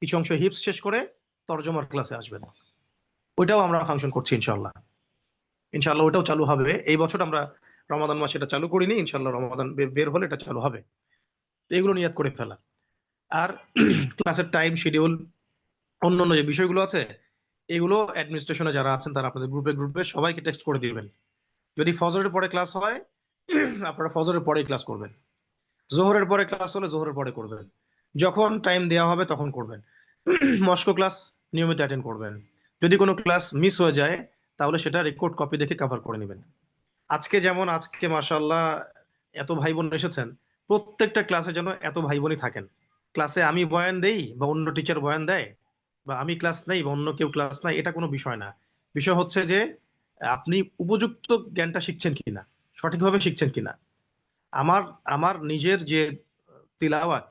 Speaker 1: কিছু অংশ হিফজ শেষ করে তর্জমার ক্লাসে আসবেন। ওইটাও আমরা ফাংশন করছি ইনশাল্লাহ। ইনশাল্লাহ ওটাও চালু হবে এই বছর। আমরা রমাদান মাসে এটা চালু করিনি, ইনশাল্লাহ রমাদান বের হলে এটা চালু হবে। তো এগুলো নিয়াত করে ফেলা। আর ক্লাসের টাইম শিডিউল, অন্যান্য যে বিষয়গুলো আছে, এগুলো অ্যাডমিনিস্ট্রেশনে যারা আছেন তারা আপনাদের গ্রুপে গ্রুপে সবাইকে টেক্সট করে দিবেন। যদি ফজরের পরে ক্লাস হয়, আপনারা ফজরের পরে ক্লাস করবেন। জোহরের পরে ক্লাস হলে জোহরের পরে করবেন। যখন টাইম দেওয়া হবে তখন করবেন। মস্কো ক্লাস নিয়মিত অ্যাটেন্ড করবেন। যদি কোনো ক্লাস মিস হয়ে যায়, তাহলে সেটা রেকর্ড কপি দেখে কভার করে নেবেন। আজকে মাশাআল্লাহ এত ভাই বোন এসেছেন, প্রত্যেকটা ক্লাসে যেন এত ভাই বোনই থাকেন। ক্লাসে আমি বয়ান দেই বা অন্য টিচার বয়ান দেয়, বা আমি ক্লাস নেই বা অন্য কেউ ক্লাস নাই, এটা কোনো বিষয় না। বিষয় হচ্ছে যে আপনি উপযুক্ত জ্ঞানটা শিখছেন কিনা, সঠিকভাবে শিখছেন কিনা। আমার আমার নিজের যে তিলাওয়াত,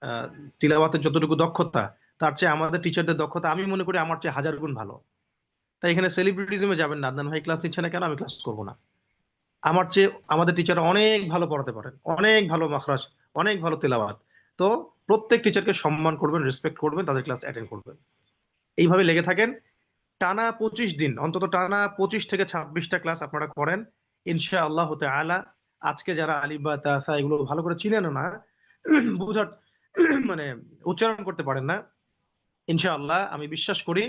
Speaker 1: আহ, তিলাওয়াতের যতটুকু দক্ষতা, তার চেয়ে আমাদের টিচারদের দক্ষতা আমি মনে করি আমার চেয়ে 1000 গুণ ভালো। তাই এখানে সেলিব্রিটিজমে যাবেন না, আদনান ভাই ক্লাস নিচ্ছে না কেন, আমি ক্লাস করবো না। আমার চেয়ে আমাদের টিচার অনেক ভালো পড়াতে পারেন, অনেক ভালো মাখরাজ, অনেক ভালো তেলাওয়াত। তো প্রত্যেক টিচারকে সম্মান করবেন, রেসপেক্ট করবেন, তাদের ক্লাস অ্যাটেন্ড করবেন। এইভাবে লেগে থাকেন। টানা 25 দিন, অন্তত টানা 25 থেকে 26টা ক্লাস আপনারা করেন, ইনশাআল্লাহ তাআলা। আজকে যারা আলিফ বা তাসা এগুলো ভালো করে চিনেন না, বোঝার মানে উচ্চারণ করতে পারেন না, ইনশাআল্লাহ আমি বিশ্বাস করি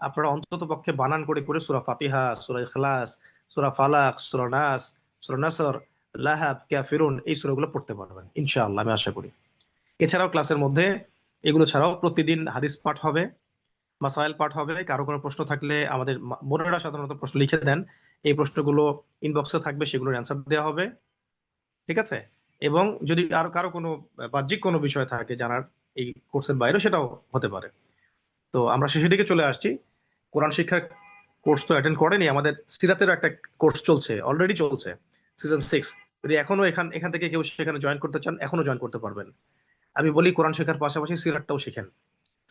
Speaker 1: আপনারা অন্তত পক্ষে বানান করে করে সূরা ফাতিহা, সূরা ইখলাস, সূরা ফালাক, সূরা নাস, সূরা নাসর, লাহাব, কাফিরুন এই সূরাগুলো পড়তে পারবেন ইনশাআল্লাহ, আমি আশা করি। এছাড়াও ক্লাসের মধ্যে এগুলো ছাড়াও প্রতিদিন হাদিস পাঠ হবে, মাসাইল পাঠ হবে। কারো কোনো প্রশ্ন থাকলে আমাদের বোনেরা সাধারণত প্রশ্ন লিখে দেন, এই প্রশ্নগুলো ইনবক্সে থাকবে, সেগুলোর অ্যান্সার দেওয়া হবে। ঠিক আছে? এবং যদি আর কারো কোনো বাহ্যিক কোনো বিষয় থাকে জানার এই কোর্সের বাইরে, সেটাও হতে পারে। তো আমরা শেষের দিকে চলে আসছি। কোরআন শিক্ষার কোর্স তো অ্যাটেন্ড করেনি, আমাদের সিরাতেরও একটা কোর্স চলছে, অলরেডি চলছে, সিজন 6। যদি এখনো এখান এখান থেকে কেউ সেখানে জয়েন করতে চান, এখনো জয়েন করতে পারবেন। আমি বলি কোরআন শেখার পাশাপাশি সিরাতটাও শিখেন,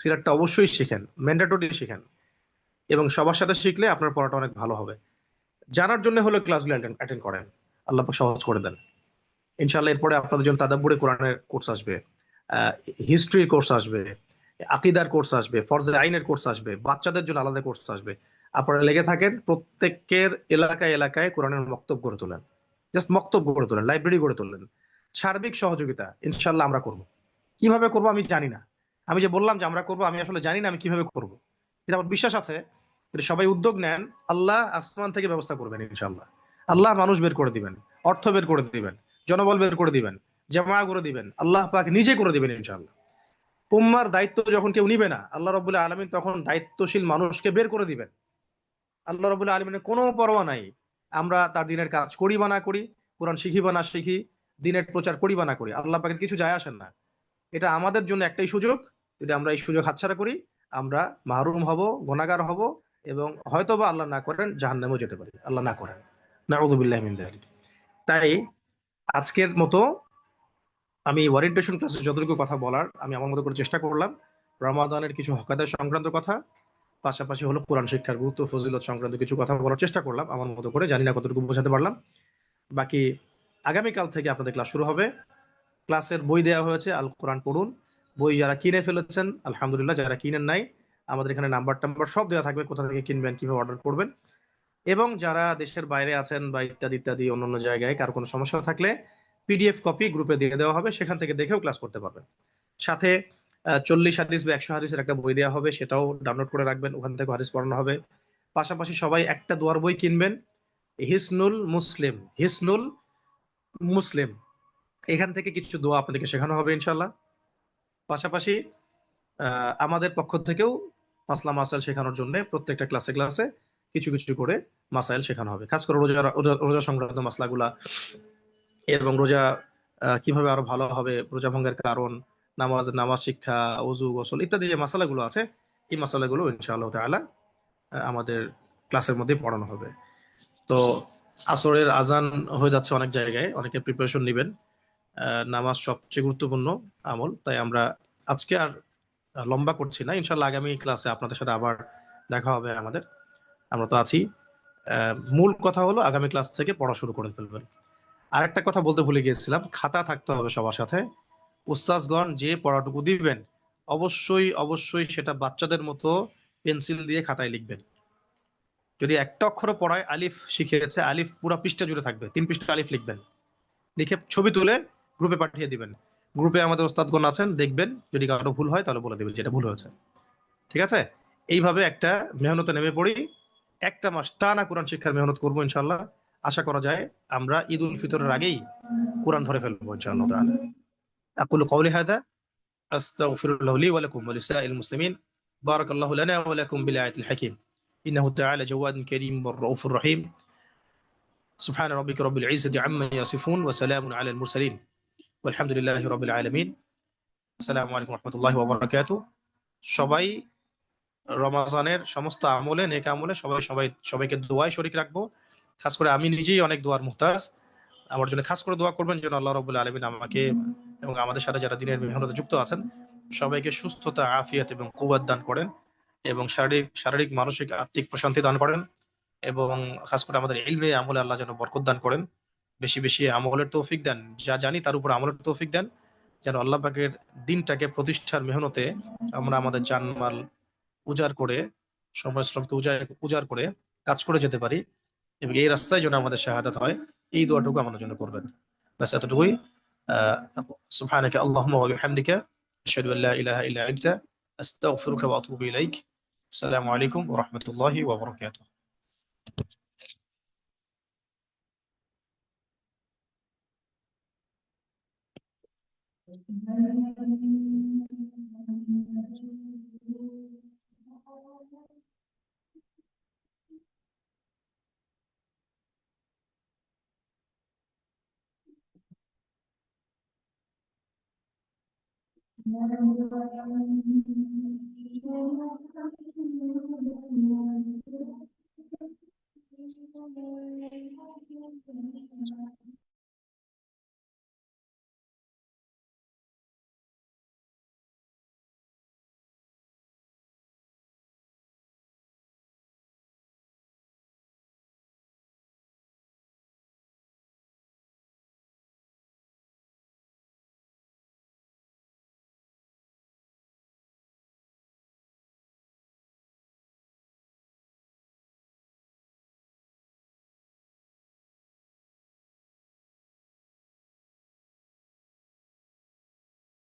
Speaker 1: সিরাতটা অবশ্যই শিখেন, ম্যান্ডেটরি শিখেন। এবং সবার সাথে শিখলে আপনার পড়াটা অনেক ভালো হবে। জানার জন্য হলো ক্লাসগুলো অ্যাটেন্ড করেন, আল্লাহ পাক সহজ করে দেন ইনশাআল্লাহ। এরপরে আপনাদের জন্য তাদাব্বুরে কোরআনের কোর্স আসবে, হিস্ট্রির কোর্স আসবে, আকিদার কোর্স আসবে, ফরজে আইনের কোর্স আসবে, বাচ্চাদের জন্য আলাদা কোর্স আসবে। আপনারা লেগে থাকেন, প্রত্যেকের এলাকায় এলাকায় কোরআনের মক্তব গড়ে তোলেন, জাস্ট মক্তব গড়ে তোলেন, লাইব্রেরি গড়ে তোলেন। সার্বিক সহযোগিতা ইনশাআল্লাহ আমরা করব। কিভাবে করব আমি জানি না, আমি যে বললাম যে আমরা করব, আমি আসলে জানি না আমি কিভাবে করব, কিন্তু আমার বিশ্বাস আছে যদি সবাই উদ্যোগ নেন, আল্লাহ আসমান থেকে ব্যবস্থা করবেন ইনশাআল্লাহ। আল্লাহ মানুষ বের করে দিবেন, অর্থ বের করে দিবেন, জনবল বের করে দিবেন, জামা করে দিবেন, আল্লাহ পাক নিজে করে দিবেন ইনশাআল্লাহ। উম্মার দায়িত্ব যখন কেউ নিবে না, আল্লাহ রাব্বুল আলামিন তখন দায়িত্বশীল মানুষকে বের করে দিবেন। আল্লাহ রাব্বুল আলামিনের কোনো পরোয়া নাই আমরা তার দিনের কাজ করি বা না করি, কোরআন শিখি বা না শিখি, দিনের প্রচার করি বা না করি, আল্লাহ পাকের কিছু যায় আসেন না। এটা আমাদের জন্য একটাই সুযোগ, যদি আমরা এই সুযোগ হাতছাড়া করি, আমরা মাহরুম হব, গুনাহগার হব, এবং হয়তোবা আল্লাহ না করেন জাহান্নামেও যেতে পারি, আল্লাহ না করেন, নাউযুবিল্লাহি মিন যালিক। তাই আজকের মতো আমি ওরিয়েন্টেশন ক্লাসে যতটুকু কথা বলার আমি আমার মতো করে চেষ্টা করলাম। রমাদানের কিছু হকাদার সংক্রান্ত কথা, পাশাপাশি হলো কোরআন শিক্ষার গুরুত্ব ফজিলত সংক্রান্ত কিছু কথা বলার চেষ্টা করলাম আমার মতো করে, জানি না কতটুকু বোঝাতে পারলাম। বাকি আগামীকাল থেকে আপনাদের ক্লাস শুরু হবে। ক্লাসের বই দেওয়া হয়েছে, আল কোরআন পড়ুন। বই যারা কিনে ফেলেছেন আলহামদুলিল্লাহ, যারা কিনেন নাই আমাদের এখানে নাম্বার টাম্বার সব দেওয়া থাকবে, কোথা থেকে কিনবেন, কিভাবে অর্ডার করবেন। এবং যারা দেশের বাইরে আছেন বা ইত্যাদি ইত্যাদি অন্যান্য জায়গায় কারো কোনো সমস্যা থাকলে পিডিএফ কপি গ্রুপে দিয়ে দেওয়া হবে, সেখান থেকে দেখেও ক্লাস করতে পারবেন। সাথে 40 হাদিস বা 100 হাদিসের একটা বই দেওয়া হবে, সেটাও ডাউনলোড করে রাখবেন, ওখান থেকে হাদিস পড়ানো হবে। পাশাপাশি সবাই একটা দোয়ার বই কিনবেন, হিসনুল মুসলিম, হিসনুল মুসলিম, এখান থেকে কিছু দোয়া আপনাদেরকে শেখানো হবে ইনশাল্লাহ। পাশাপাশি আমাদের পক্ষ থেকেও মাসলা মাসাইল শেখানোর জন্য প্রত্যেকটা ক্লাসে ক্লাসে কিছু কিছু করে মাসাইল শেখানো হবে, খাস করে রোজা রোজা রোজা সংক্রান্ত মাসলাগুলা, এবং রোজা কিভাবে আরো ভালো হবে, রোজা ভঙ্গের কারণ, নামাজ নামাজ শিক্ষা, ওযু গোসল ইত্যাদি যে মাসালাগুলো আছে, এই মাসালাগুলো ইনশাআল্লাহ তাআলা আমাদের ক্লাসের মধ্যে পড়ানো হবে। তো আসরের আজান হয়ে যাচ্ছে অনেক জায়গায়, অনেকে প্রিপারেশন নেবেন। নামাজ সবচেয়ে গুরুত্বপূর্ণ আমল, তাই আমরা আজকে আর লম্বা করছি না, ইনশাল্লাহ আগামী ক্লাসে আপনাদের সাথে আবার দেখা হবে আমাদের, আমরা তো আছি। মূল কথা হলো আগামী ক্লাস থেকে পড়া শুরু করে ফেলবেন। আর একটা কথা বলতে ভুলে গিয়েছিলাম, খাতা থাকতে হবে সবার সাথে। উস্তাজগণ যে পড়াটুকু দিবেন, অবশ্যই অবশ্যই সেটা বাচ্চাদের মতো পেন্সিল দিয়ে খাতায় লিখবেন। যদি একটা অক্ষর পড়ায়, আলিফ শিখিয়েছে, আলিফ পুরো পৃষ্ঠা জুড়ে থাকবে, 3 পৃষ্ঠা আলিফ লিখবেন, লিখে ছবি তুলে গ্রুপে পাঠিয়ে দিবেন। গ্রুপে আমাদের ওস্তাদগণ আছেন, দেখবেন যদি কারো ভুল হয় তাহলে বলে দেবেন যেটা ভুল হয়েছে। ঠিক আছে? এইভাবে একটা মেহনতে নেমে পড়ি, একটা মাস টানা কোরআন শিক্ষার মেহনত করবো ইনশাল্লাহ। আশা করা যায় আমরা ঈদ উল ফিতরের আগেই কোরআন ধরে ফেলবো ইনশাআল্লাহ তাআলা। আকুলু কওলি হাযা আস্তাগফিরুল্লাহ লি ওয়া লাকুম ওয়া লিসাইরিল মুসলিমিন। বারাকাল্লাহু লানা ওয়া লাকুম বিল আয়াতিল হাকীম। ইন্নাহু তাআলা জাওয়াদুন কারীম ওয়ার রাউফুর রহিম। সুবহান রাব্বিকা রাব্বিল ইজ্জাতি আম্মা ইয়াসিফুন ওয়া সালামুন আলাল মুরসালিন ওয়ালহামদুলিল্লাহি রাব্বিল আলামিন। আসসালামু আলাইকুম ওয়া রাহমাতুল্লাহি ওয়া বারাকাতুহু। সবাই রমাজানের সমস্ত আমলে, নেক আমলে সবাই সবাই সবাইকে দোয়ায় শরীক রাখবো। খাস করে আমি নিজেই অনেক দোয়ার মুহতাজ, আমার জন্য খাস করে দোয়া করবেন যেন আল্লাহ রাব্বুল আলামিন আমাকে এবং আমাদের সাথে যারা দিনের মেহনতে যুক্ত আছেন সবাইকে সুস্থতা, আফিয়াত এবং কুওয়াত দান করেন, এবং শারীরিক শারীরিক মানসিক আত্মিক প্রশান্তি দান করেন, এবং খাস করে আমাদের ইলমে আমলে আল্লাহ যেন বরকত দান করেন, বেশি বেশি আমলের তৌফিক দেন, যা জানি তার উপর আমলের তৌফিক দেন, যেন আল্লাহ পাকের দিনটাকে প্রতিষ্ঠার মেহনতে আমরা আমাদের জানমাল উজাড় করে সময় শ্রমকে উজাড় করে কাজ করে যেতে পারি, এবং এই রাস্তায় যেন আমাদের শাহাদাত হয়, এই দোয়াটুকু আমাদের জন্য করবেন। ব্যাস এতটুকুই। আহ সুবহানাকা আল্লাহুম্মা ওয়া বিহামদিকা আশহাদু আল্লা ইলাহা ইল্লা আনতা আস্তাগফিরুকা ওয়া আতুবু ইলাইক। আসসালামু আলাইকুম ওয়া রাহমাতুল্লাহি ওয়া বারাকাতুহু।